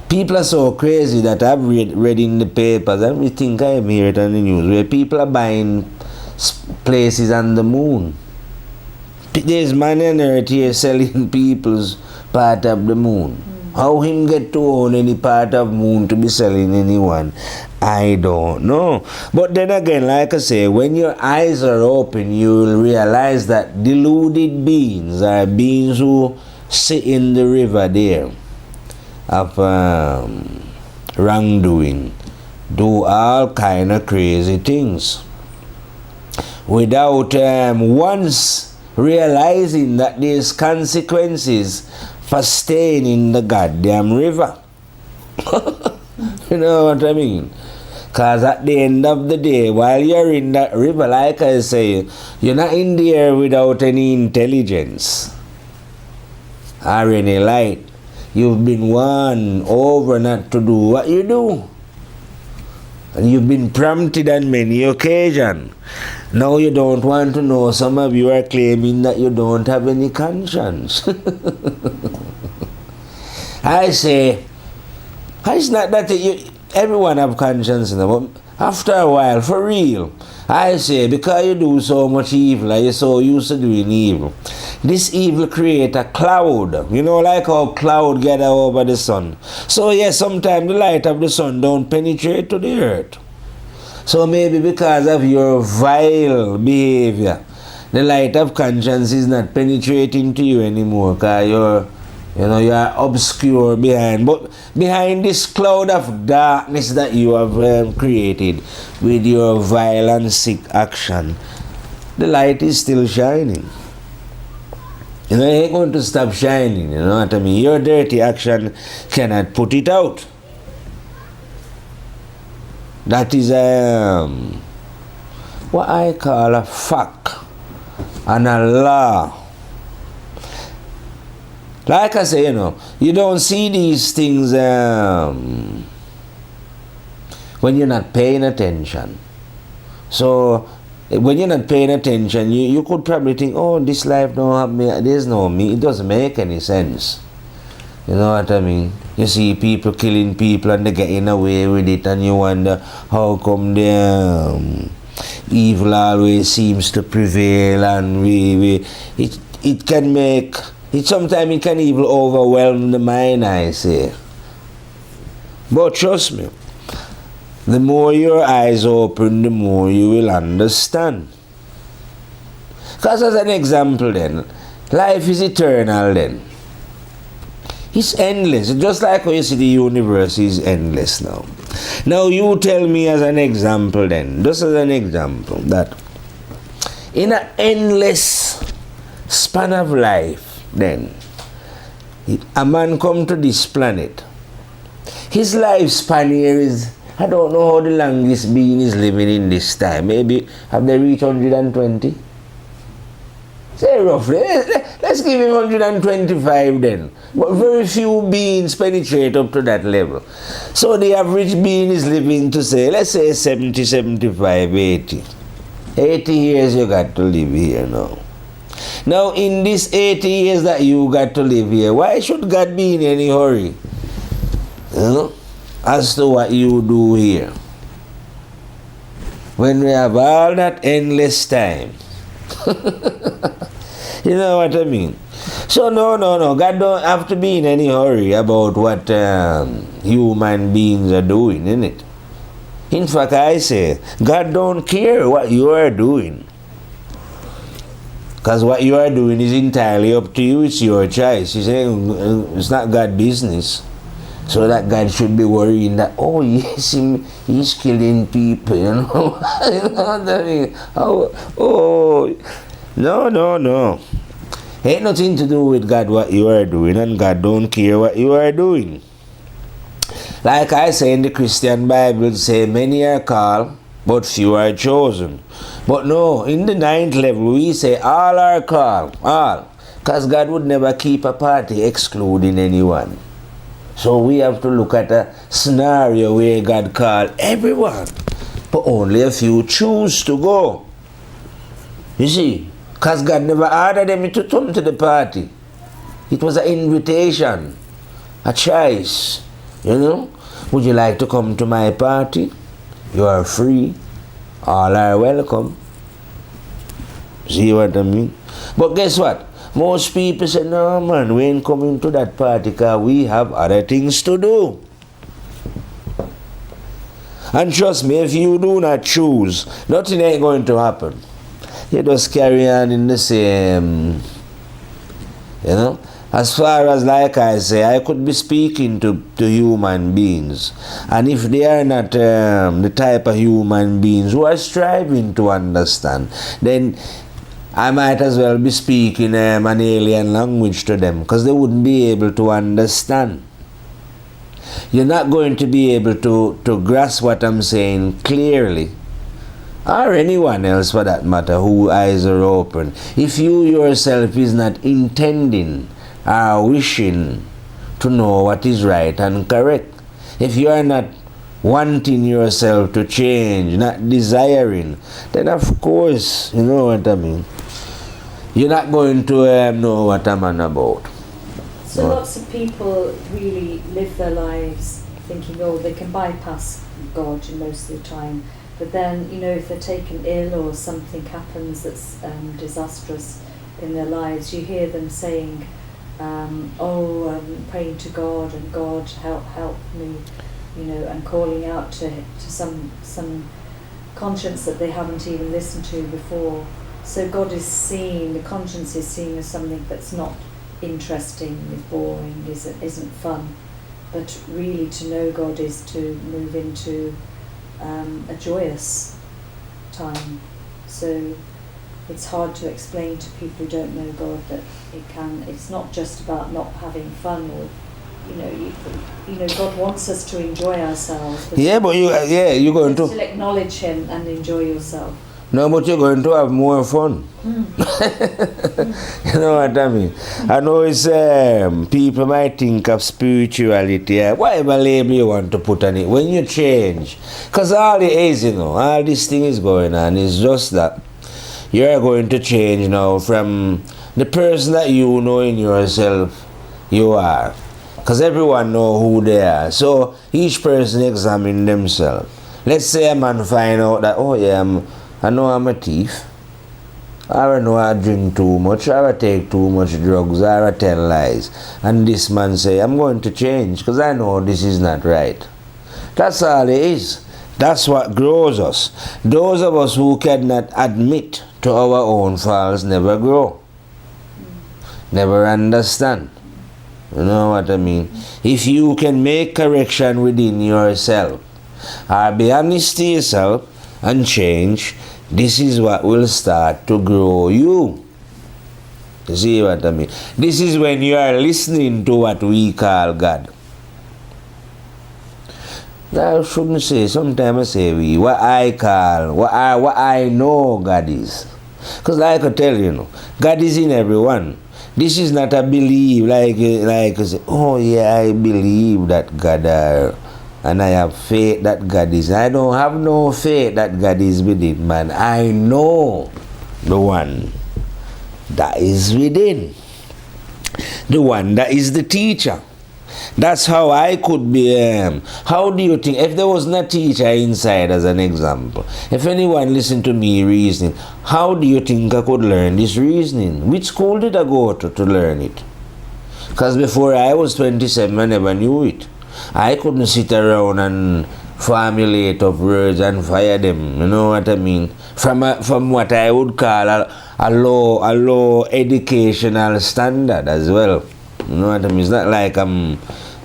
Speaker 1: people are so crazy that I've read in the papers, and we think I am hear it on the news, where people are buying places on the moon. There's man on earth here selling people's part of the moon. How him get to own any part of moon to be selling anyone? I don't know. But then again, like I say, when your eyes are open, you will realize that deluded beings are beings who sit in the river there of wrongdoing, do all kind of crazy things without once realizing that there's consequences for staying in the goddamn river. You know what I mean? Because at the end of the day, while you're in that river, like I say, you're not in there without any intelligence or any light. You've been warned over not to do what you do. And you've been prompted on many occasions. Now you don't want to know. Some of you are claiming that you don't have any conscience. I say, it's not that everyone have conscience, but after a while, for real, I say, because you do so much evil, and you're so used to doing evil, this evil create a cloud, you know, like how cloud gather over the sun. So yes, sometimes the light of the sun don't penetrate to the earth. So maybe because of your vile behavior, the light of conscience is not penetrating to you anymore, because you're obscure behind. But behind this cloud of darkness that you have created with your vile and sick action, the light is still shining. You know, it ain't going to stop shining, you know what I mean? Your dirty action cannot put it out. That is what I call a fact and a law. Like I say, you don't see these things when you're not paying attention. So when you're not paying attention, you could probably think, oh, this life don't have me, there's no me. It doesn't make any sense. You know what I mean? You see people killing people and they're getting away with it, and you wonder how come the evil always seems to prevail, and it can make it, sometimes it can even overwhelm the mind, I say. But trust me, the more your eyes open, the more you will understand. Because as an example then, life is eternal then. It's endless. Just like how you see the universe is endless now. Now you tell me as an example then, just as an example, that in an endless span of life then, a man come to this planet. His lifespan here is, I don't know how the longest being is living in this time. Maybe have they reached 120? Say roughly, let's give him 125 then. But very few beings penetrate up to that level. So the average being is living to say, let's say 70, 75, 80. 80 years you got to live here now. Now in this 80 years that you got to live here, why should God be in any hurry? As to what you do here. When we have all that endless time. You know what I mean? So no. God don't have to be in any hurry about what human beings are doing, innit? In fact, I say, God don't care what you are doing. Because what you are doing is entirely up to you. It's your choice. You say, it's not God's business. So that God should be worrying that, oh yes, he's killing people, you know. You know what I mean? No. Ain't nothing to do with God what you are doing, and God don't care what you are doing. Like I say in the Christian Bible, say many are called, but few are chosen. But no, in the 9th level, we say all are called, all. Because God would never keep a party excluding anyone. So we have to look at a scenario where God called everyone, but only a few choose to go. You see, because God never ordered them to come to the party. It was an invitation, a choice, you know. Would you like to come to my party? You are free. All are welcome. See what I mean? But guess what? Most people say, no man, we ain't coming to that party because we have other things to do. And trust me, if you do not choose, nothing ain't going to happen. You just carry on in the same, you know. As far as, like I say, I could be speaking to human beings. And if they are not the type of human beings who are striving to understand, then I might as well be speaking an alien language to them, because they wouldn't be able to understand. You're not going to be able to grasp what I'm saying clearly, or anyone else for that matter whose eyes are open, if you yourself is not intending or wishing to know what is right and correct. If you are not wanting yourself to change, not desiring, then of course, you know what I mean, you're not going to know what I'm on about.
Speaker 2: So lots of people really live their lives thinking, oh, they can bypass God most of the time. But then, you know, if they're taken ill or something happens that's disastrous in their lives, you hear them saying, I'm praying to God, and God help me, you know, and calling out to some conscience that they haven't even listened to before. So God is seen, the conscience is seen as something that's not interesting, is boring, isn't fun. But really to know God is to move into a joyous time. So it's hard to explain to people who don't know God that it's not just about not having fun, or you know God wants us to enjoy ourselves. But
Speaker 1: yeah, but you're going to
Speaker 2: still acknowledge Him and enjoy yourself.
Speaker 1: No, but you're going to have more fun. You know what I mean? I know it's people might think of spirituality, whatever label you want to put on it. When you change, because all it is, you know, all this thing is going on. It's just that you're going to change now from the person that you know in yourself you are. Because everyone know who they are. So each person examine themselves. Let's say a man find out that, oh yeah, I know I'm a thief, or I know I drink too much, or I take too much drugs, or I tell lies. And this man say, I'm going to change because I know this is not right. That's all it is. That's what grows us. Those of us who cannot admit to our own faults never grow, never understand. You know what I mean? If you can make correction within yourself, or be honest to yourself, and change, this is what will start to grow you. You see what I mean? This is when you are listening to what we call God. I shouldn't say, sometimes I say we, what I call, what I know God is. Because like I tell you, God is in everyone. This is not a belief, like oh yeah, I believe that God and I have faith that God is. I don't have no faith that God is within man. I know the one that is within. The one that is the teacher. That's how I could be. How do you think, if there was no teacher inside, as an example, if anyone listened to me reasoning, how do you think I could learn this reasoning? Which school did I go to learn it? Because before I was 27, I never knew it. I couldn't sit around and formulate up words and fire them. You know what I mean? From what I would call a low educational standard as well. You know what I mean? It's not like I'm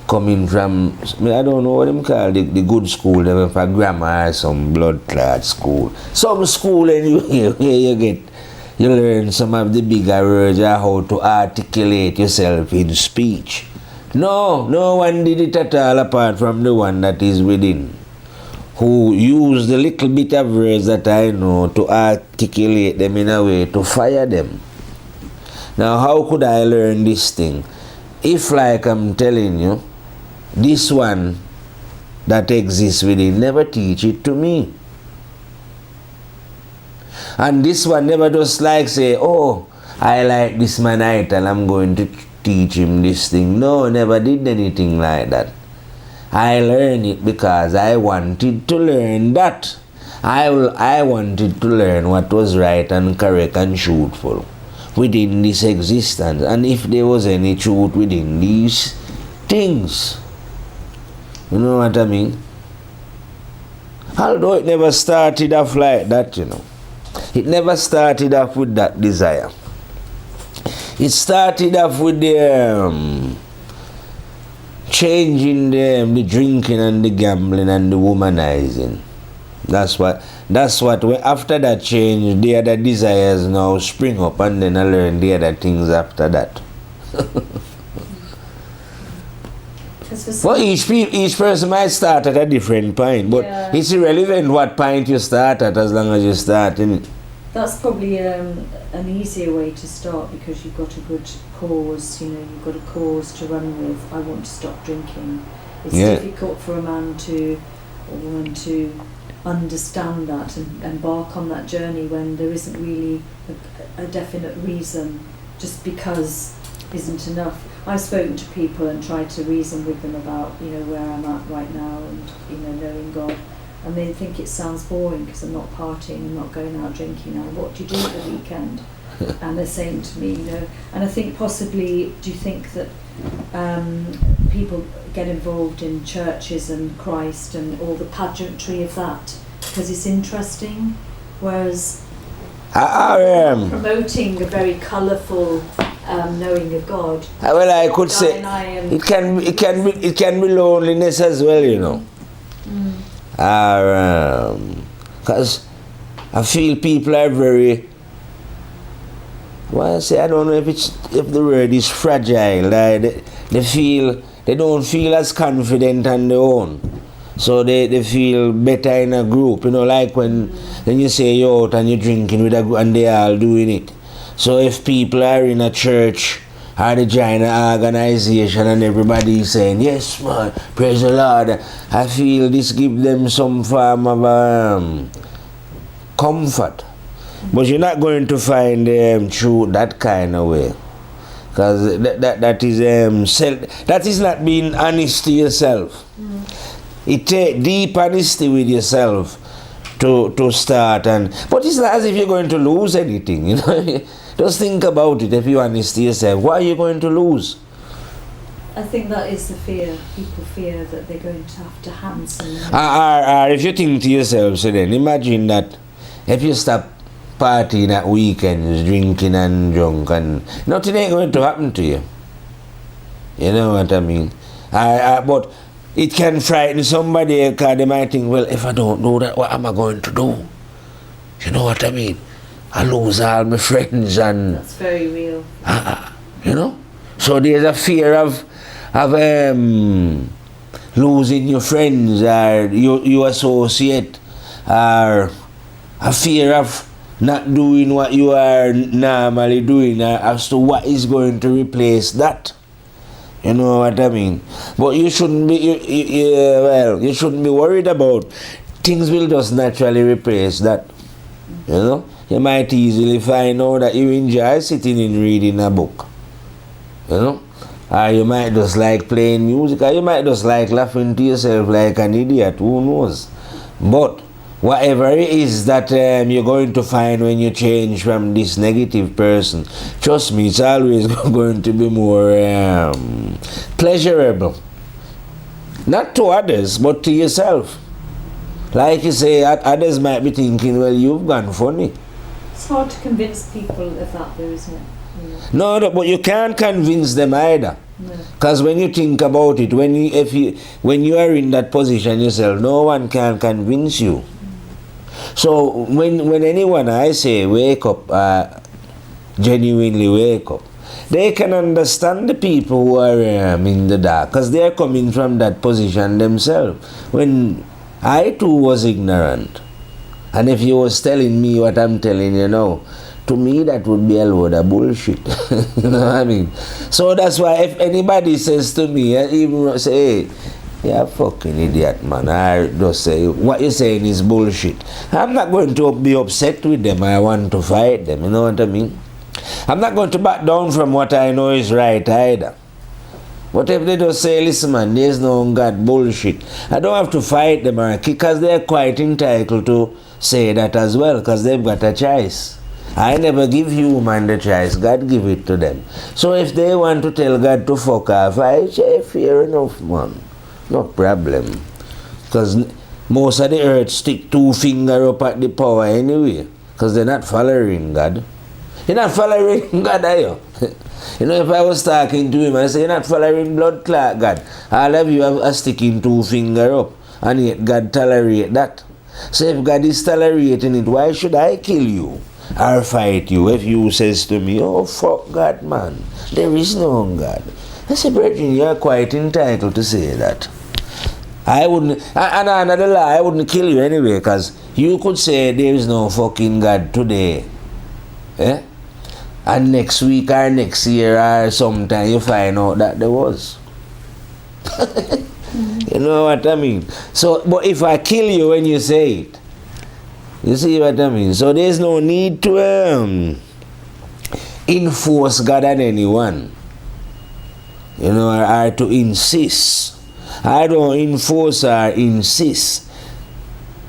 Speaker 1: coming from, I don't know what them call the good school, them for grammar or some blood clot school. Some school anyway where you learn some of the bigger words or how to articulate yourself in speech. No one did it at all apart from the one that is within, who used the little bit of words that I know to articulate them in a way to fire them. Now how could I learn this thing? If, like I'm telling you, this one that exists within never teach it to me. And this one never just like say, oh, I like this man and I'm going to teach him this thing. No, never did anything like that. I learned it because I wanted to learn that. I wanted to learn what was right and correct and truthful within this existence, and if there was any truth within these things. You know what I mean? Although it never started off like that, It never started off with that desire. It started off with the changing the drinking and the gambling and the womanizing. That's what after that change, the other desires now spring up, and then I learn the other things after that. Well, each person might start at a different point, but it's irrelevant what point you start at as long as you start in it.
Speaker 2: That's probably an easier way to start because you've got a good cause, you've got a cause to run with. I want to stop drinking. It's difficult for a man or woman to understand that and embark on that journey when there isn't really a definite reason. Just because isn't enough. I've spoken to people and tried to reason with them about where I'm at right now and knowing God, and they think it sounds boring because I'm not partying, I'm not going out drinking. Now, what do you do at the weekend? And they're saying to me, and I think possibly, do you think that people get involved in churches and Christ and all the pageantry of that because it's interesting, whereas promoting a very colourful knowing of God.
Speaker 1: Well, I could say it can be loneliness as well, because I feel people are very. Well, I say I don't know if the word is fragile. They don't feel as confident on their own. So they feel better in a group, like when you say you're out and you're drinking with a group and they all doing it. So if people are in a church or they join an organization and everybody is saying, yes man, praise the Lord, I feel this gives them some form of comfort. But you're not going to find through that kind of way. Because that is not being honest to yourself. It takes deep honesty with yourself to start, but it's not as if you're going to lose anything. Just think about it. If you're honest to yourself, what are you going to lose?
Speaker 2: I think that is the fear. People fear that they're going to have to hand something.
Speaker 1: Or if you think to yourself, so then imagine that if you stop partying at weekends, drinking and drunk, and nothing ain't going to happen to you. You know what I mean? But it can frighten somebody because they might think, well, if I don't do that, what am I going to do? You know what I mean? I lose all my friends and...
Speaker 2: That's very real.
Speaker 1: So there's a fear of losing your friends or your associate, or a fear of not doing what you are normally doing, as to what is going to replace that. You know what I mean? But you shouldn't be, you shouldn't be worried about. Things will just naturally replace that. You might easily find out that you enjoy sitting and reading a book. Or you might just like playing music, or you might just like laughing to yourself like an idiot, who knows? But whatever it is that you're going to find when you change from this negative person, trust me, it's always going to be more pleasurable. Not to others, but to yourself. Like you say, others might be thinking, well, you've gone funny.
Speaker 2: It's hard to convince people of that, though, isn't it?
Speaker 1: No, but you can't convince them either. Because when you think about it, when you are in that position yourself, no one can convince you. So when anyone, I say, wake up, genuinely wake up, they can understand the people who are in the dark, because they are coming from that position themselves. When I too was ignorant, and if you was telling me what I'm telling you now, to me that would be a load of bullshit. You know what I mean? So that's why if anybody says to me, even say, hey, you're a fucking idiot, man, I just say, what you're saying is bullshit, I'm not going to be upset with them. I want to fight them. You know what I mean? I'm not going to back down from what I know is right either. But if they just say, listen man, there's no God, bullshit, I don't have to fight them, because they're quite entitled to say that as well, because they've got a choice. I never give human the choice, God give it to them. So if they want to tell God to fuck off, I say fair enough, man, no problem. Because most of the earth stick two fingers up at the power anyway, because they're not following God. You're not following God, are you? If I was talking to him, I say, you're not following blood clot God. All of you are sticking two fingers up, and yet God tolerate that. So if God is tolerating it, why should I kill you or fight you if you says to me, oh fuck God, man, there is no God? I say, brethren, you are quite entitled to say that. I wouldn't, and another lie, I wouldn't kill you anyway, because you could say there is no fucking God today. And next week or next year or sometime you find out that there was. You know what I mean? So, but if I kill you when you say it, you see what I mean? So there's no need to enforce God on anyone. Or to insist. I don't enforce or insist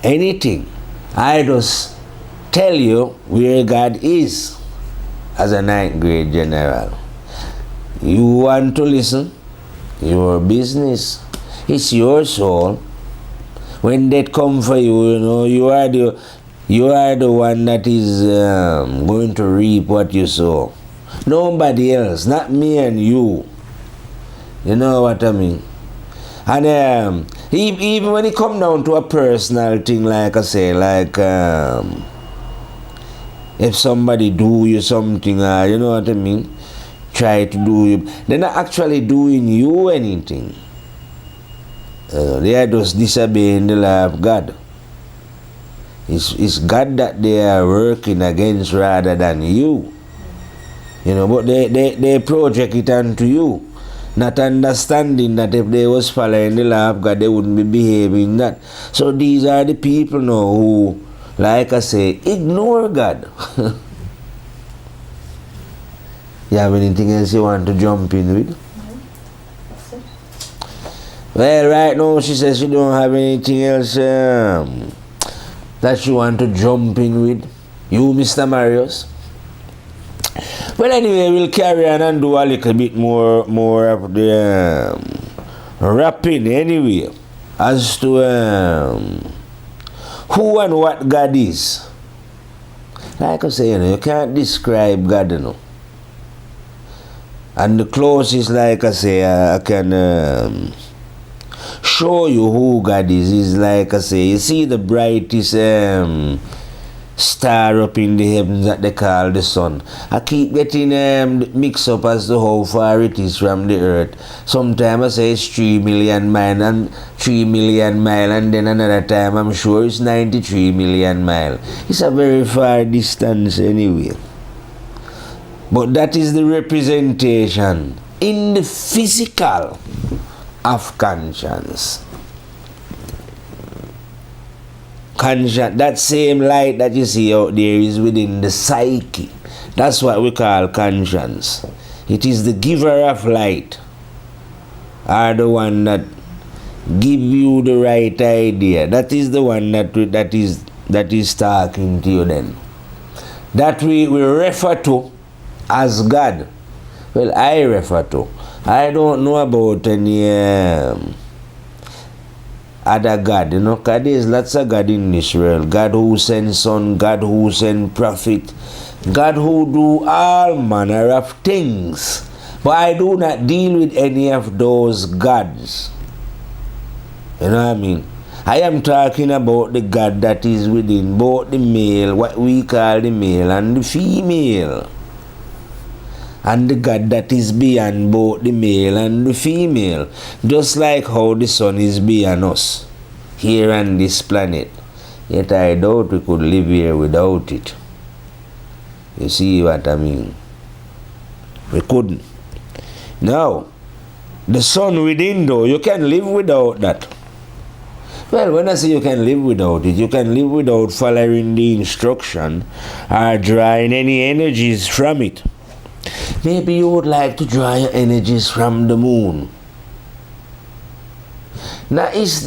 Speaker 1: anything. I just tell you where God is. As a 9th grade general, you want to listen, your business, it's your soul. When that come for you, you are the one that is going to reap what you sow. Nobody else, not me and you. You know what I mean? And even when it come down to a personal thing, like I say, like if somebody do you something, you know what I mean, try to do you, they're not actually doing you anything. They are just disobeying the law of God. It's God that they are working against rather than you. But they project it onto you, not understanding that if they was following the law of God, they wouldn't be behaving that. So these are the people now who, like I say, ignore God. You have anything else you want to jump in with?
Speaker 2: No, that's it.
Speaker 1: Well, right now she says she don't have anything else that she want to jump in with. You, Mr. Marius? Well, anyway, we'll carry on and do a little bit more of the rapping anyway, as to who and what God is. Like I say, you can't describe God, And the closest, like I say, I can show you who God is like I say, you see the brightest star up in the heavens that they call the sun. I keep getting mixed up as to how far it is from the earth. Sometimes I say it's 3 million miles and 3 million miles, and then another time I'm sure it's 93 million miles. It's a very far distance anyway. But that is the representation in the physical of conscience. That same light that you see out there is within the psyche. That's what we call conscience. It is the giver of light, or the one that give you the right idea. That is the one that is talking to you then. That we refer to as God. Well, I refer to. I don't know about any other God, because there's lots of God in this world. God who sends son, God who sends prophet, God who do all manner of things. But I do not deal with any of those gods. You know what I mean? I am talking about the God that is within both the male, what we call the male, and the female. And the God that is beyond both the male and the female. Just like how the sun is beyond us, here on this planet. Yet I doubt we could live here without it. You see what I mean? We couldn't. Now, the sun within though, you can live without that. Well, when I say you can live without it, you can live without following the instruction or drawing any energies from it. Maybe you would like to draw your energies from the moon. That is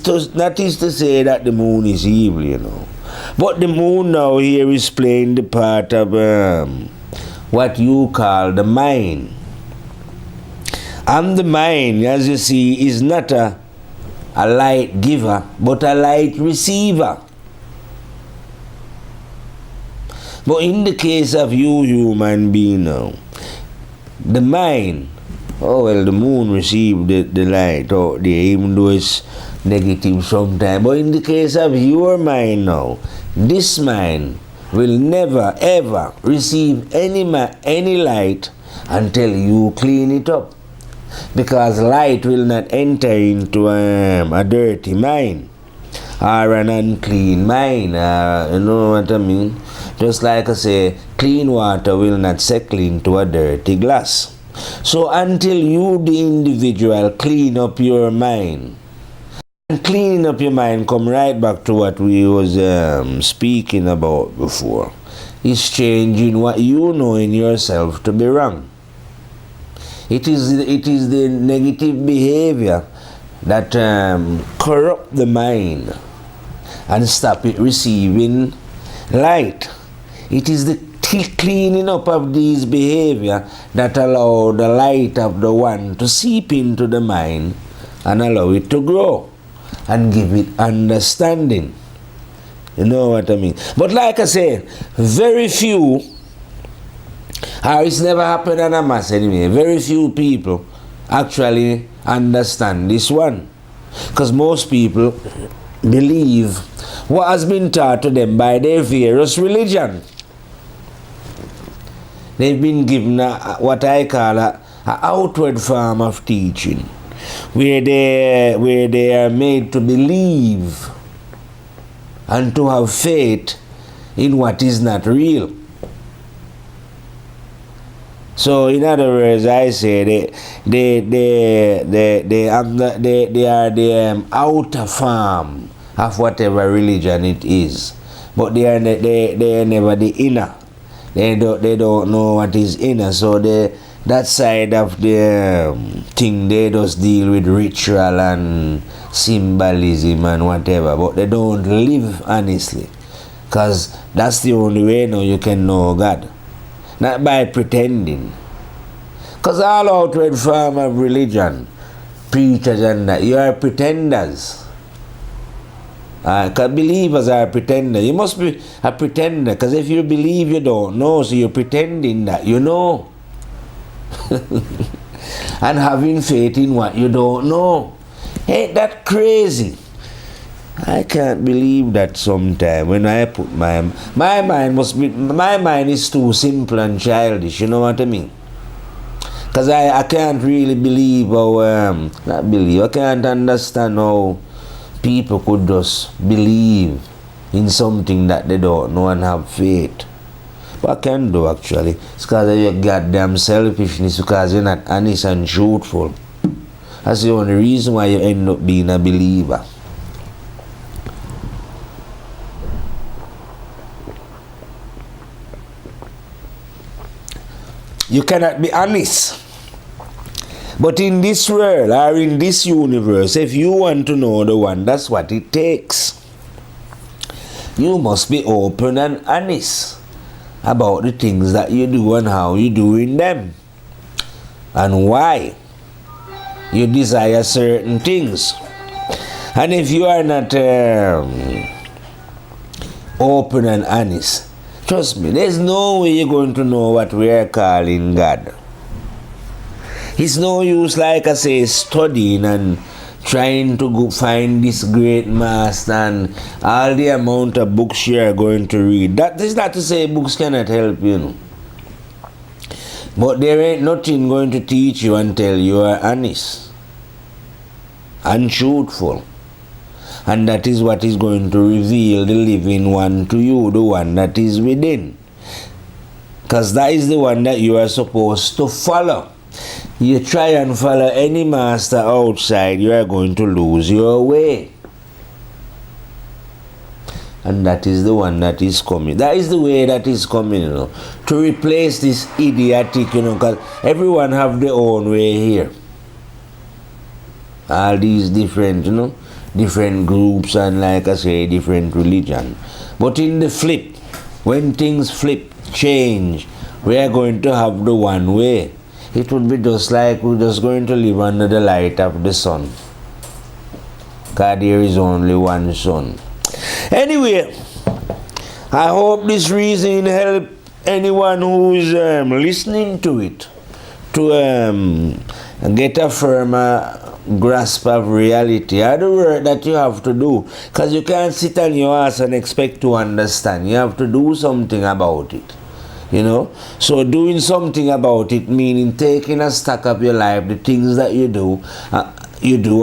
Speaker 1: to say that the moon is evil, But the moon now here is playing the part of what you call the mind. And the mind, as you see, is not a light giver, but a light receiver. But in the case of you human being now, the mind, the moon received the light out there, even though it's negative sometimes. But in the case of your mind now, this mind will never ever receive any light until you clean it up. Because light will not enter into a dirty mind or an unclean mind. You know what I mean? Just like I say, clean water will not settle into a dirty glass. So until you, the individual, clean up your mind, and cleaning up your mind, come right back to what we was speaking about before, is changing what you know in yourself to be wrong. It is the negative behavior that corrupt the mind and stop it receiving light. It is the cleaning up of these behavior that allow the light of the one to seep into the mind and allow it to grow and give it understanding. You know what I mean? But like I say, very few, or it's never happened on a mass anyway, very few people actually understand this one. Because most people believe what has been taught to them by their various religion. They've been given what I call an outward form of teaching. where they are made to believe and to have faith in what is not real. So, in other words, I say they are the outer form of whatever religion it is, but they are never the inner. They don't know what is inner. So that side of the thing, they just deal with ritual and symbolism and whatever, but they don't live honestly, because that's the only way now you can know God. Not by pretending. Because all outward form of religion, preachers and that, you are pretenders. Because believers are pretenders. You must be a pretender, because if you believe you don't know, so you're pretending that you know. And having faith in what you don't know. Ain't that crazy? I can't believe that sometimes when I put my mind is too simple and childish, you know what I mean? Because I can't really believe how, I can't understand how people could just believe in something that they don't know and have faith. What I can do actually, it's because of your goddamn selfishness, because you're not honest and truthful. That's the only reason why you end up being a believer. You cannot be honest. But in this world or in this universe, if you want to know the one, that's what it takes. You must be open and honest about the things that you do and how you doing them. And why you desire certain things. And if you are not open and honest, trust me, there's no way you're going to know what we are calling God. It's no use, like I say, studying and trying to go find this great master and all the amount of books you are going to read. That is not to say books cannot help you, know. But there ain't nothing going to teach you until you are honest and truthful. And that is what is going to reveal the living one to you, the one that is within. Because that is the one that you are supposed to follow. You try and follow any master outside, you are going to lose your way. And that is the one that is coming. That is the way that is coming, you know. To replace this idiotic, you know, because everyone have their own way here. All these different, you know, different groups and, like I say, different religion. But in the flip, when things flip, change, we are going to have the one way. It would be just like we're just going to live under the light of the sun. God, there is only one sun. Anyway, I hope this reason help anyone who is listening to it to get a firmer grasp of reality, or the work that you have to do. Because you can't sit on your ass and expect to understand. You have to do something about it. You know, so doing something about it, meaning taking a stock of your life, the things that you do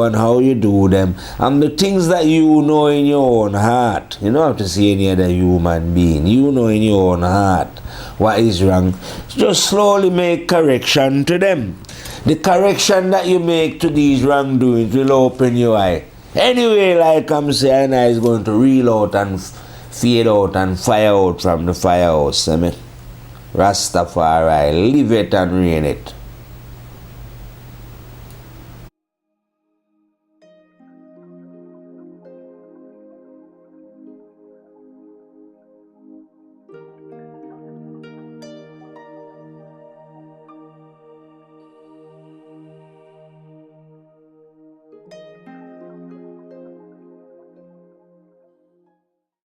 Speaker 1: and how you do them, and the things that you know in your own heart. You don't have to see any other human being. You know in your own heart what is wrong. Just slowly make correction to them. The correction that you make to these wrongdoings will open your eye. Anyway, like I'm saying, I is going to reel out and fade out and fire out from the firehouse. I mean, Rastafari, live it and reign it.